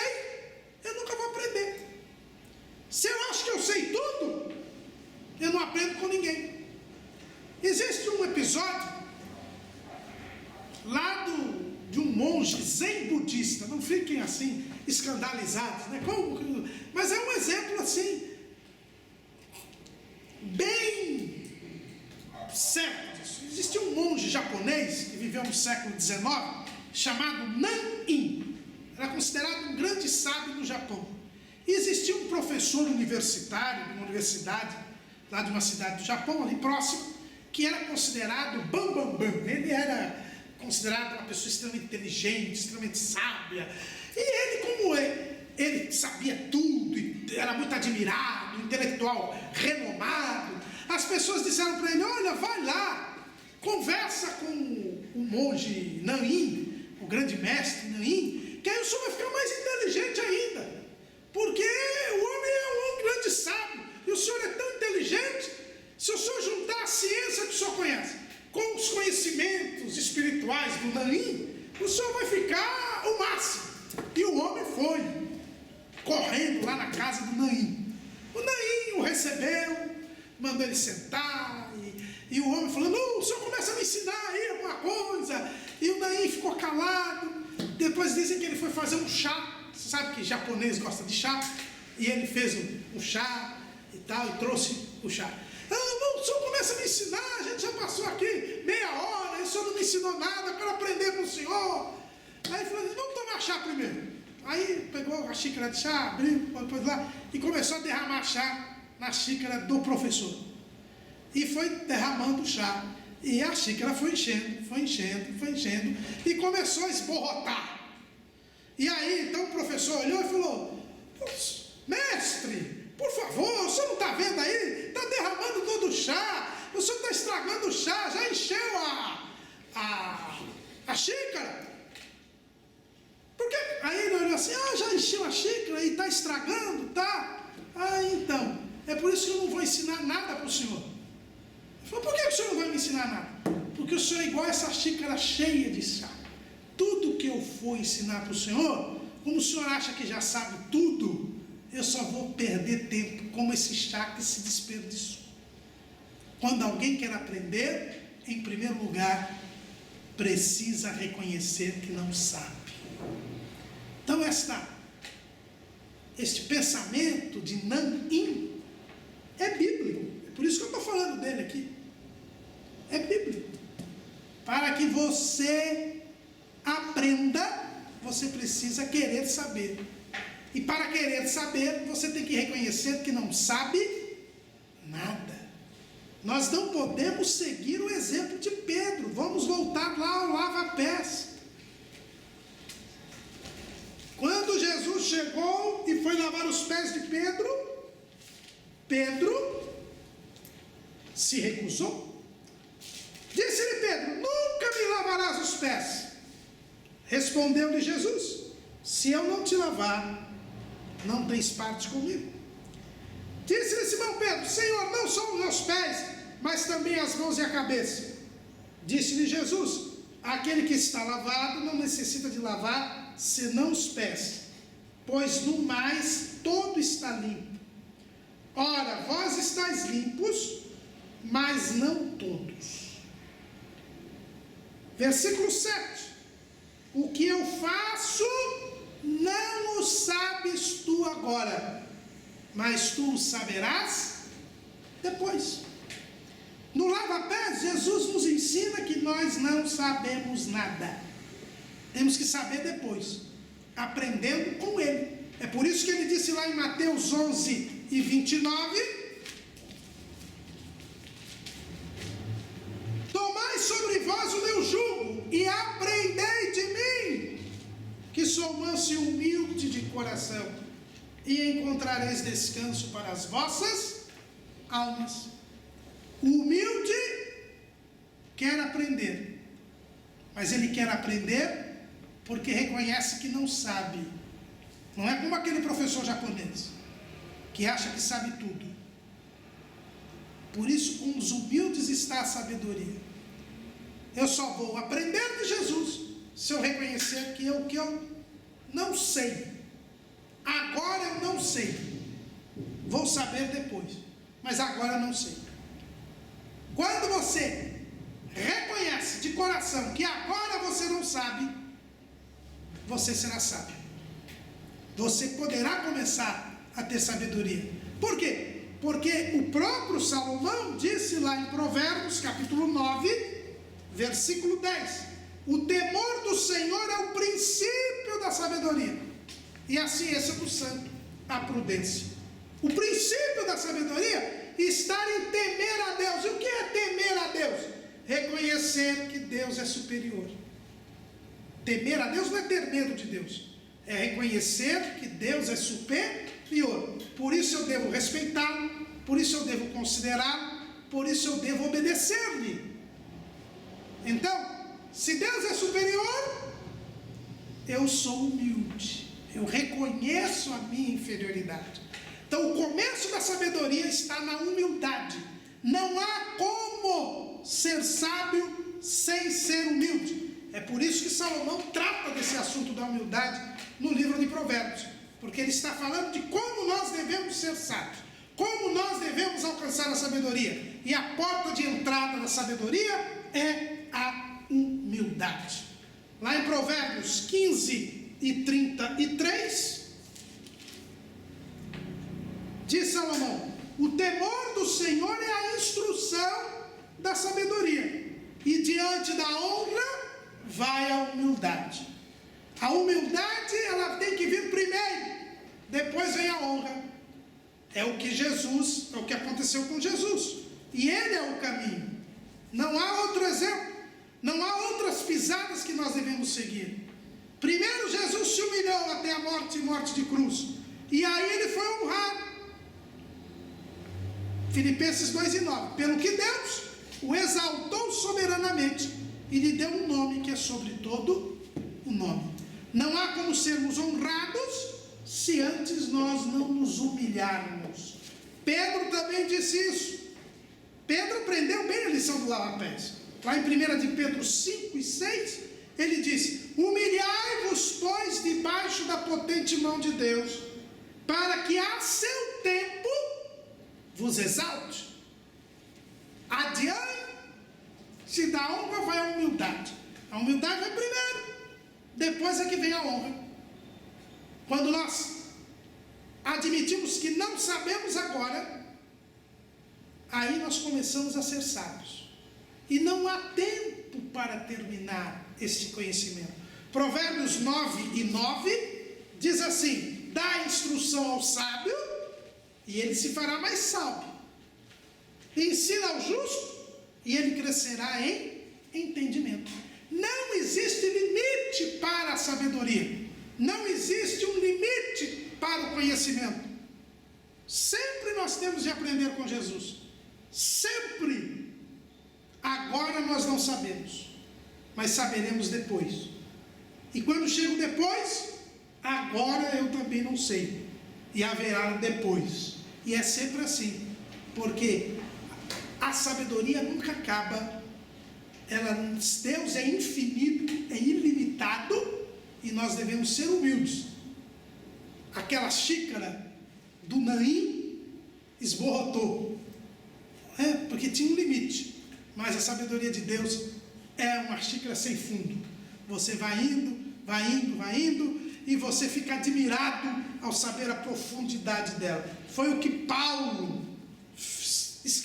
eu nunca vou aprender. Se eu acho que eu sei tudo, eu não aprendo com ninguém. Existe um episódio lá de um monge zen budista. Não fiquem assim escandalizados, né? Mas é um exemplo assim bem certo disso. Existia um monge japonês que viveu no século XIX chamado Nan-in. Era considerado um grande sábio no Japão. E existia um professor universitário de uma universidade lá de uma cidade do Japão, ali próximo, que era considerado bambambam. Ele era considerado uma pessoa extremamente inteligente, extremamente sábia. E ele, como ele sabia tudo, e era muito admirado, intelectual renomado, as pessoas disseram para ele: olha, vai lá, conversa com o monge Nan-in, o grande mestre Nan-in, que aí o senhor vai ficar mais inteligente ainda. Porque o homem é um grande sábio, e o senhor é tão inteligente, se o senhor juntar a ciência que o senhor conhece com os conhecimentos espirituais do Nan-in, o senhor vai ficar o máximo. E o homem foi, correndo lá na casa do Nan-in. O Nan-in o recebeu, mandou ele sentar, e o homem falou: não, o senhor começa a me ensinar aí alguma coisa. E o Nan-in ficou calado. Depois dizem que ele foi fazer um chá. Você sabe que japonês gosta de chá, e ele fez um chá e tal, e trouxe o chá. Não, o senhor começa a me ensinar, a gente já passou aqui meia hora, e o senhor não me ensinou nada, eu quero aprender com o senhor. Aí ele falou: vamos tomar chá primeiro. Aí pegou a xícara de chá, abriu, depois lá, e começou a derramar chá na xícara do professor. E foi derramando o chá, e a xícara foi enchendo, e começou a esborrotar. E aí, então o professor olhou e falou: mestre, por favor, o senhor não está vendo aí? Está derramando todo o chá, o senhor está estragando o chá, já encheu a xícara. Por quê? Aí ele olhou assim: já encheu a xícara e está estragando, tá? Então, é por isso que eu não vou ensinar nada para o senhor. Ele falou: por que o senhor não vai me ensinar nada? Porque o senhor é igual a essa xícara cheia de chá. Tudo que eu for ensinar para o senhor, como o senhor acha que já sabe tudo, eu só vou perder tempo, como esse chá que se desperdiçou. Quando alguém quer aprender, em primeiro lugar, precisa reconhecer que não sabe. Então este pensamento de Nan-in é bíblico. É por isso que eu estou falando dele aqui. É bíblico. Para que você aprenda, você precisa querer saber. E para querer saber, você tem que reconhecer que não sabe nada. Nós não podemos seguir o exemplo de Pedro. Vamos voltar lá ao lava-pés. Quando Jesus chegou e foi lavar os pés de Pedro, Pedro se recusou. Disse-lhe Pedro: nunca me lavarás os pés. Respondeu-lhe Jesus: se eu não te lavar, não tens parte comigo. Disse-lhe Simão Pedro: Senhor, não só os meus pés, mas também as mãos e a cabeça. Disse-lhe Jesus: aquele que está lavado não necessita de lavar senão os pés, pois no mais todo está limpo. Ora, vós estáis limpos, mas não todos. Versículo 7. O que eu faço, não o sabes tu agora, mas tu o saberás depois. No lava-pés, Jesus nos ensina que nós não sabemos nada. Temos que saber depois, aprendendo com Ele. É por isso que Ele disse lá em Mateus 11 e 29: tomai sobre vós o meu jugo e aprendei de mim, que sou manso e humilde de coração, e encontrareis descanso para as vossas almas. O humilde quer aprender, mas ele quer aprender porque reconhece que não sabe. Não é como aquele professor japonês. que acha que sabe tudo. Por isso, com os humildes está a sabedoria. Eu só vou aprender de Jesus se eu reconhecer que eu não sei. Agora eu não sei. Vou saber depois, mas agora eu não sei. Quando você reconhece de coração que agora você não sabe, você será sábio. Você poderá começar a ter sabedoria. Por quê? Porque o próprio Salomão disse lá em Provérbios, capítulo 9, versículo 10: o temor do Senhor é o princípio da sabedoria, e a ciência do santo, a prudência. O princípio da sabedoria está em temer a Deus. E o que é temer a Deus? Reconhecer que Deus é superior. Temer a Deus não é ter medo de Deus, é reconhecer que Deus é superior. Por isso eu devo respeitá-lo, por isso eu devo considerá-lo, por isso eu devo obedecer-lhe. Então, se Deus é superior, eu sou humilde, eu reconheço a minha inferioridade. Então, o começo da sabedoria está na humildade. Não há como ser sábio sem ser humilde. É por isso que Salomão trata desse assunto da humildade no livro de Provérbios, porque ele está falando de como nós devemos ser sábios, como nós devemos alcançar a sabedoria. E a porta de entrada da sabedoria é a humildade. Lá em Provérbios 15 e 33, diz Salomão: o temor do Senhor é a instrução da sabedoria, e diante da honra vai a humildade. A humildade, ela tem que vir primeiro, depois vem a honra. É o que aconteceu com Jesus, e ele é o caminho. Não há outro exemplo, não há outras pisadas que nós devemos seguir. Primeiro Jesus se humilhou até a morte e morte de cruz, e aí ele foi honrado. Filipenses 2:9, pelo que Deus o exaltou soberanamente e lhe deu um nome que é sobre todo o nome. Não há como sermos honrados se antes nós não nos humilharmos. Pedro também disse isso. Pedro aprendeu bem a lição do lava-pés. Lá em 1 de Pedro 5 e 6, ele diz: humilhai-vos, pois, debaixo da potente mão de Deus, para que a seu tempo vos exalte. Adiante da honra vai a humildade. A humildade vai primeiro, depois é que vem a honra. Quando nós admitimos que não sabemos agora, aí nós começamos a ser sábios. E não há tempo para terminar este conhecimento. Provérbios 9:9 diz assim: dá instrução ao sábio e ele se fará mais sábio. Ensina ao justo e ele crescerá em entendimento. Não existe limite para a sabedoria. Não existe um limite para o conhecimento. Sempre nós temos de aprender com Jesus. Sempre. Agora nós não sabemos, mas saberemos depois. E quando chego depois, agora eu também não sei. E haverá um depois. E é sempre assim, porque a sabedoria nunca acaba. Deus é infinito, é ilimitado, e nós devemos ser humildes. Aquela xícara do Naim esborrotou, porque tinha um limite. Mas a sabedoria de Deus é uma xícara sem fundo. Você vai indo, vai indo, vai indo, e você fica admirado ao saber a profundidade dela. Foi o que Paulo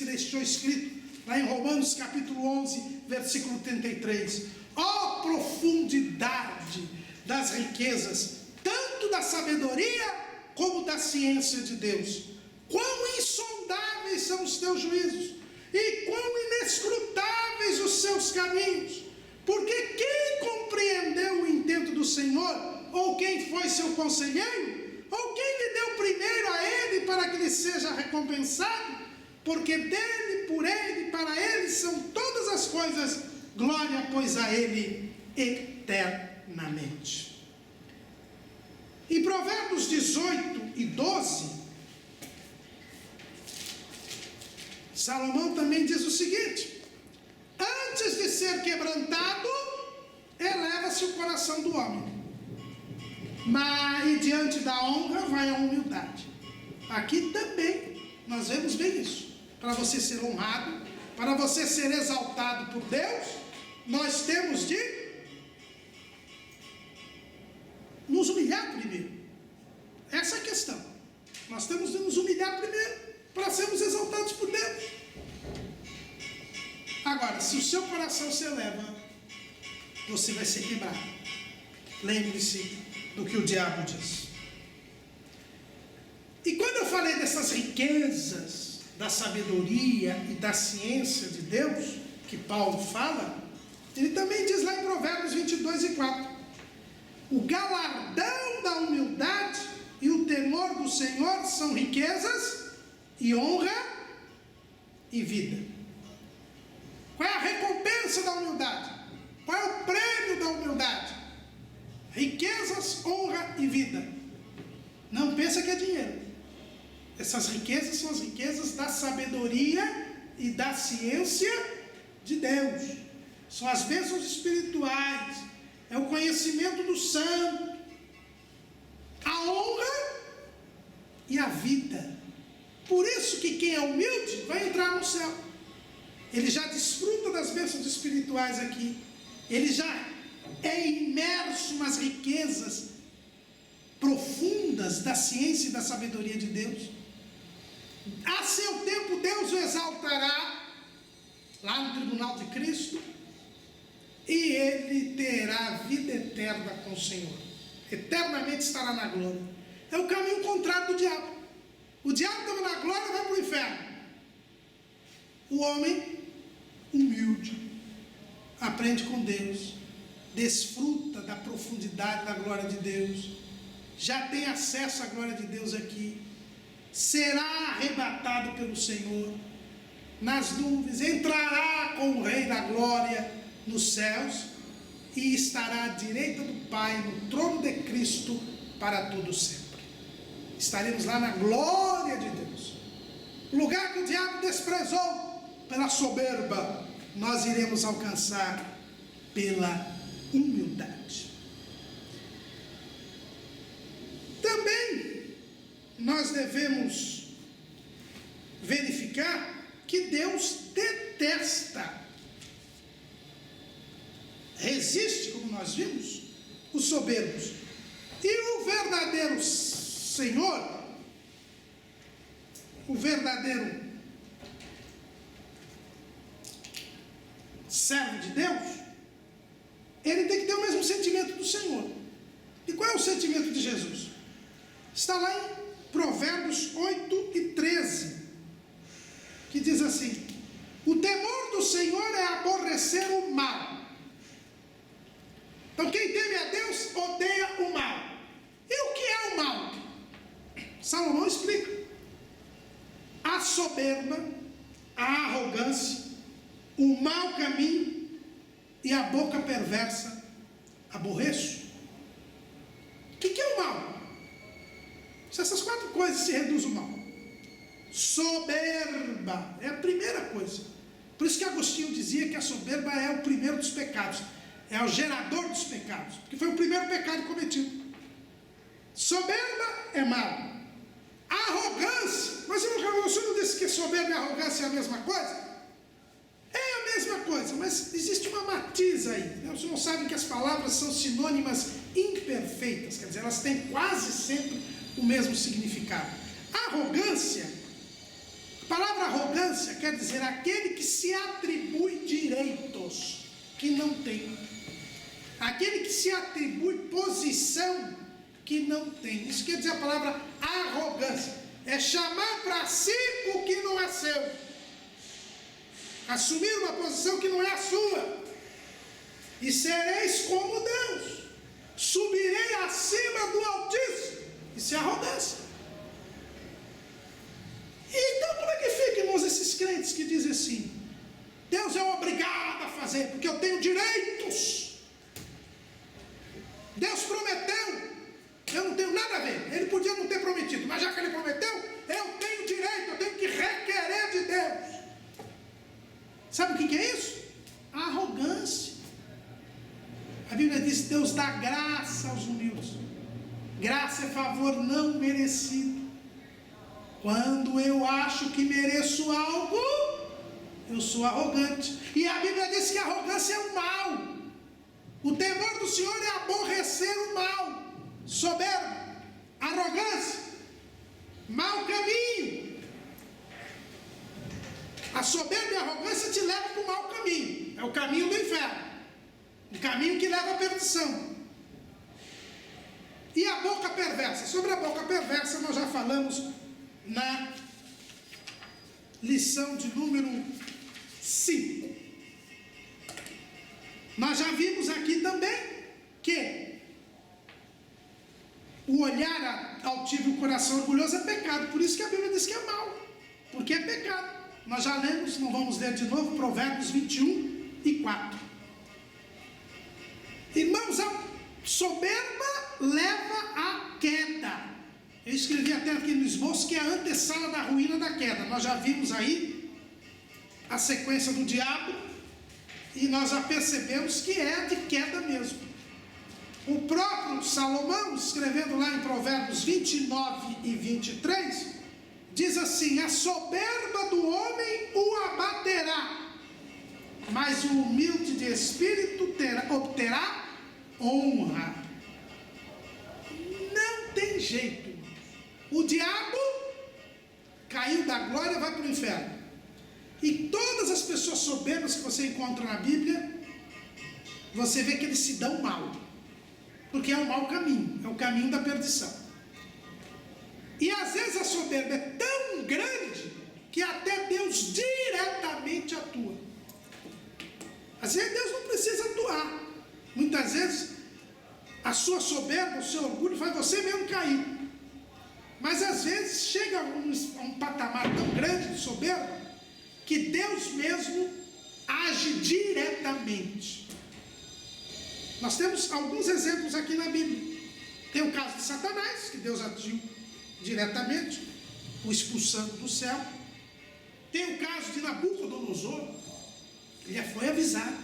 deixou escrito lá em Romanos capítulo 11, versículo 33. Ó profundidade das riquezas, tanto da sabedoria como da ciência de Deus. Quão insondáveis são os teus juízos, e quão inescrutáveis os seus caminhos. Porque quem compreendeu o intento do Senhor? Ou quem foi seu conselheiro? Ou quem lhe deu primeiro a ele para que lhe seja recompensado? Porque dele, por ele, para ele são todas as coisas, glória, pois, a ele eternamente. Em Provérbios 18 e 12, Salomão também diz o seguinte: antes de ser quebrantado, eleva-se o coração do homem, e diante da honra vai a humildade. Aqui também nós vemos bem isso. Para você ser honrado, para você ser exaltado por Deus, nós temos de nos humilhar primeiro. Essa é a questão. Nós temos de nos humilhar primeiro para sermos exaltados por Deus. Agora, se o seu coração se eleva, você vai ser quebrado. Lembre-se do que o diabo diz. E quando eu falei dessas riquezas da sabedoria e da ciência de Deus, que Paulo fala, ele também diz lá em Provérbios 22:4: o galardão da humildade e o temor do Senhor são riquezas e honra e vida. Qual é a recompensa da humildade? Qual é o prêmio da humildade? Riquezas, honra e vida. Não pensa que é dinheiro. Essas riquezas são as riquezas da sabedoria e da ciência de Deus. São as bênçãos espirituais. É o conhecimento do santo. A honra e a vida. Por isso que quem é humilde vai entrar no céu. Ele já desfruta das bênçãos espirituais aqui. Ele já é imerso nas riquezas profundas da ciência e da sabedoria de Deus. A seu tempo Deus o exaltará lá no tribunal de Cristo, e ele terá vida eterna com o Senhor. Eternamente estará na glória. É o caminho contrário do diabo. O diabo estava na glória e vai para o inferno. O homem humilde aprende com Deus, desfruta da profundidade da glória de Deus, já tem acesso à glória de Deus aqui, será arrebatado pelo Senhor nas nuvens, entrará com o Rei da Glória nos céus e estará à direita do Pai no trono de Cristo para todo sempre. Estaremos lá na glória de Deus. O lugar que o diabo desprezou pela soberba, nós iremos alcançar pela humildade. Também nós devemos verificar que Deus detesta, resiste, como nós vimos, os soberbos. E o verdadeiro Senhor, o verdadeiro servo de Deus, ele tem que ter o mesmo sentimento do Senhor. E qual é o sentimento de Jesus? Está lá em Provérbios 8:13, que diz assim: o temor do Senhor é aborrecer o mal. Então quem teme a Deus odeia o mal. E o que é o mal? Salomão explica: a soberba, a arrogância, o mau caminho e a boca perversa aborreço. O que é o mal? Se essas 4 coisas se reduz o mal. Soberba é a primeira coisa. Por isso que Agostinho dizia que a soberba é o primeiro dos pecados, é o gerador dos pecados, porque foi o primeiro pecado cometido. Soberba é mal. Arrogância, mas o senhor não disse que soberba e arrogância é a mesma coisa? É a mesma coisa, mas existe uma matiz aí, né? Os senhores sabem que as palavras são sinônimas imperfeitas, quer dizer, elas têm quase sempre o mesmo significado. Arrogância, a palavra arrogância quer dizer aquele que se atribui direitos que não tem, aquele que se atribui posição que não tem. Isso quer dizer a palavra arrogância, é chamar para si o que não é seu, assumir uma posição que não é a sua. E sereis como Deus, subirei acima do Altíssimo. Isso é arrogância. Então como é que fica, irmãos, esses crentes que dizem assim: Deus é obrigado a fazer porque eu tenho direitos, Deus prometeu, eu não tenho nada a ver. Ele podia não ter prometido, mas já que ele prometeu, eu tenho direito, eu tenho que requerer de Deus. Deus dá graça aos humildes. Graça é favor não merecido. Quando eu acho que mereço algo, eu sou arrogante. E a Bíblia diz que a arrogância é o mal. O temor do Senhor é aborrecer o mal. Soberba, arrogância, mau caminho. A soberba e a arrogância te levam para o mau caminho. É o caminho do inferno. Um caminho que leva à perdição. E a boca perversa? Sobre a boca perversa nós já falamos na lição de número 5. Nós já vimos aqui também que o olhar altivo e o coração orgulhoso é pecado. Por isso que a Bíblia diz que é mal, porque é pecado. Nós já lemos, não vamos ler de novo, Provérbios 21 e 4. Irmãos, a soberba leva à queda. Eu escrevi até aqui no esboço que é a antessala da ruína, da queda. Nós já vimos aí a sequência do diabo e nós já percebemos que é de queda mesmo. O próprio Salomão, escrevendo lá em Provérbios 29 e 23, diz assim: a soberba do homem o abaterá, mas o humilde de espírito obterá honra. Não tem jeito. O diabo caiu da glória e vai para o inferno. E todas as pessoas soberbas que você encontra na Bíblia, você vê que eles se dão mal, porque é um mau caminho, é o caminho da perdição. E às vezes a soberba é tão grande que até Deus diretamente atua. Às vezes Deus não precisa atuar. Muitas vezes a sua soberba, o seu orgulho faz você mesmo cair. Mas às vezes chega a um patamar tão grande de soberba que Deus mesmo age diretamente. Nós temos alguns exemplos aqui na Bíblia. Tem o caso de Satanás, que Deus agiu diretamente, o expulsando do céu. Tem o caso de Nabucodonosor. Ele foi avisado.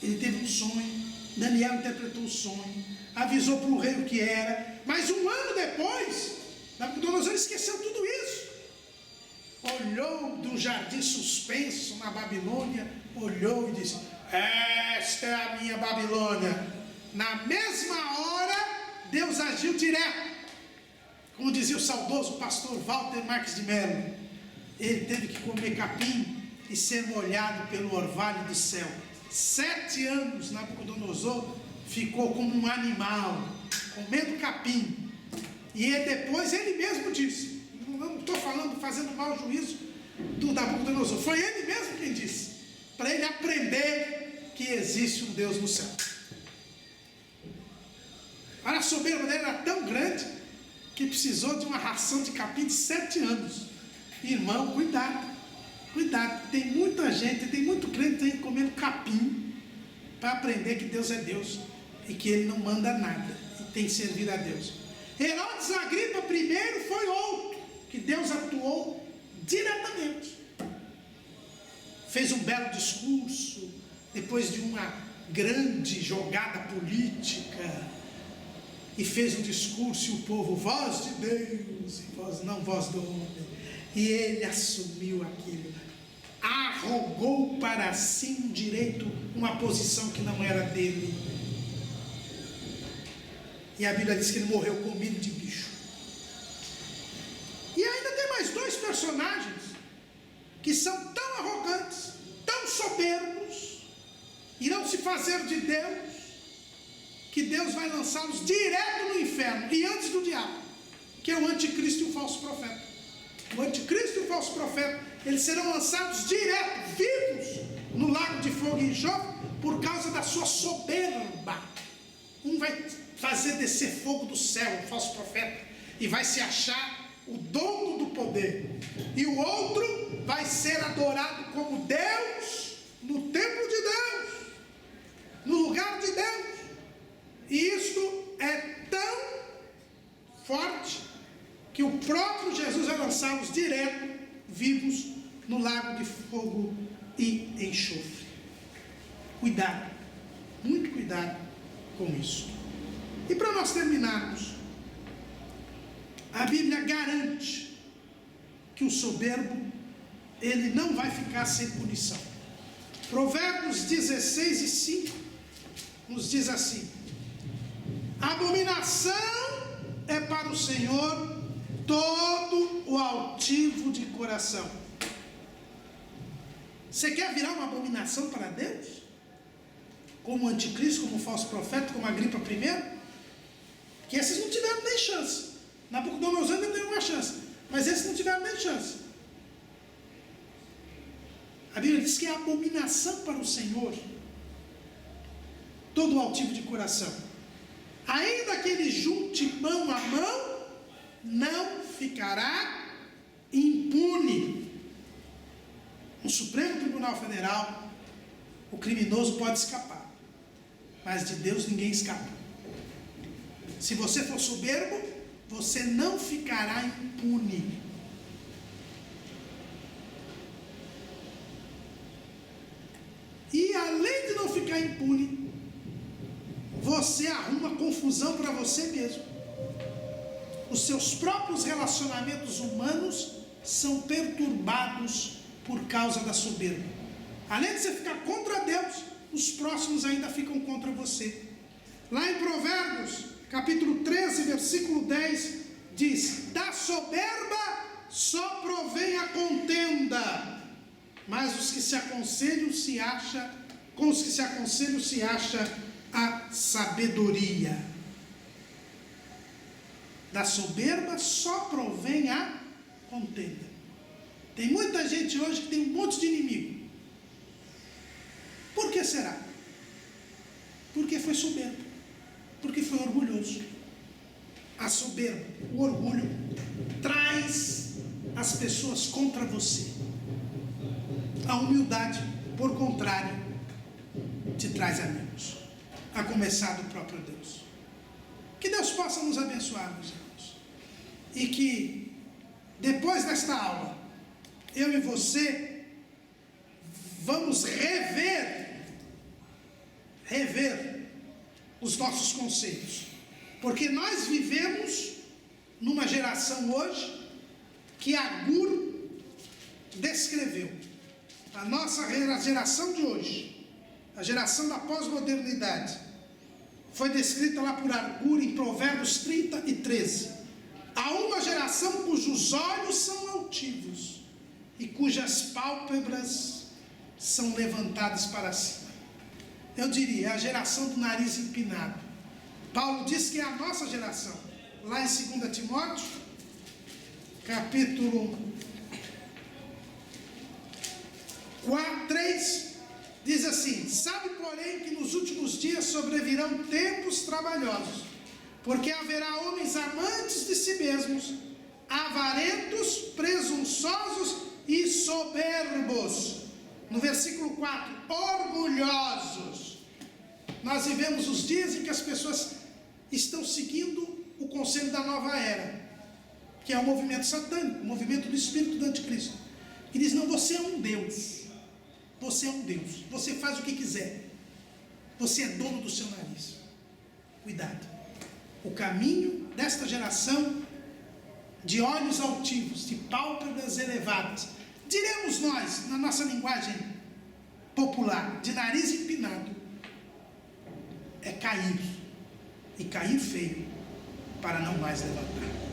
Ele teve um sonho. Daniel interpretou o sonho, avisou para o rei o que era. Mas um ano depois, Nabucodonosor esqueceu tudo isso. Olhou do jardim suspenso na Babilônia, olhou e disse: esta é a minha Babilônia. Na mesma hora, Deus agiu direto. Como dizia o saudoso pastor Walter Marques de Mello, ele teve que comer capim e ser molhado pelo orvalho do céu. 7 anos Nabucodonosor ficou como um animal, comendo capim. E depois ele mesmo disse, não estou falando, fazendo mau juízo do Nabucodonosor, foi ele mesmo quem disse, para ele aprender que existe um Deus no céu. A soberba dele era tão grande que precisou de uma ração de capim de 7 anos. Irmão, cuidado. Cuidado, tem muita gente, tem muito crente aí comendo capim para aprender que Deus é Deus e que Ele não manda nada e tem que servir a Deus. Herodes Agripa primeiro foi outro que Deus atuou diretamente. Fez um belo discurso depois de uma grande jogada política e fez um discurso e o povo, voz de Deus e voz, não voz do homem. E ele assumiu aquilo, arrogou para si um direito, uma posição que não era dele. E a Bíblia diz que ele morreu comido de bicho. E ainda tem mais 2 personagens que são tão arrogantes, tão soberbos, irão se fazer de Deus, que Deus vai lançá-los direto no inferno e antes do diabo, que é o anticristo e o falso profeta. O anticristo e o falso profeta, eles serão lançados direto, vivos, no lago de fogo e enxofre, por causa da sua soberba. Um vai fazer descer fogo do céu, o falso profeta, e vai se achar o dono do poder. E o outro vai ser adorado como Deus, no templo de Deus, no lugar de Deus. E isto é tão forte que o próprio Jesus vai lançá-los direto, vivos, no lago de fogo e enxofre. Cuidado, muito cuidado com isso. E para nós terminarmos, a Bíblia garante que o soberbo, ele não vai ficar sem punição. Provérbios 16:5 nos diz assim: abominação é para o Senhor todo o altivo de coração. Você quer virar uma abominação para Deus? Como o anticristo, como o falso profeta, como a Agripa I? Que esses não tiveram nem chance. Nabucodonosor ainda teve uma chance, mas esses não tiveram nem chance. A Bíblia diz que é abominação para o Senhor todo o altivo de coração. Ainda que ele junte mão a mão, não ficará impune. No Supremo Tribunal Federal, o criminoso pode escapar, mas de Deus ninguém escapa. Se você for soberbo, você não ficará impune. E além de não ficar impune, você arruma confusão para você mesmo. Os seus próprios relacionamentos humanos são perturbados por causa da soberba. Além de você ficar contra Deus, os próximos ainda ficam contra você. Lá em Provérbios, capítulo 13, versículo 10, diz: da soberba só provém a contenda, mas com os que se aconselham se acha a sabedoria. Da soberba só provém a contenda. Tem muita gente hoje que tem um monte de inimigo. Por que será? Porque foi soberbo, porque foi orgulhoso. A soberba, o orgulho, traz as pessoas contra você. A humildade, por contrário, te traz amigos, a começar do próprio Deus. Que Deus possa nos abençoar, meus irmãos, e que depois desta aula, eu e você vamos rever os nossos conceitos, porque nós vivemos numa geração hoje que Agur descreveu. A nossa geração de hoje, a geração da pós-modernidade, foi descrita lá por Agur em Provérbios 30 e 13. Há uma geração cujos olhos são altivos e cujas pálpebras são levantadas para cima. Eu diria, a geração do nariz empinado. Paulo diz que é a nossa geração. Lá em 2 Timóteo, capítulo 3, diz assim: sabe, porém, que nos últimos dias sobrevirão tempos trabalhosos, porque haverá homens amantes de si mesmos, avarentos, presunçosos e soberbos. No versículo 4, orgulhosos. Nós vivemos os dias em que as pessoas estão seguindo o conselho da nova era, que é o movimento satânico, o movimento do espírito do anticristo, que diz: não, você é um Deus, você é um Deus, você faz o que quiser, você é dono do seu nariz. Cuidado. O caminho desta geração de olhos altivos, de pálpebras elevadas, diremos nós, na nossa linguagem popular, de nariz empinado, é cair, e cair feio, para não mais levantar.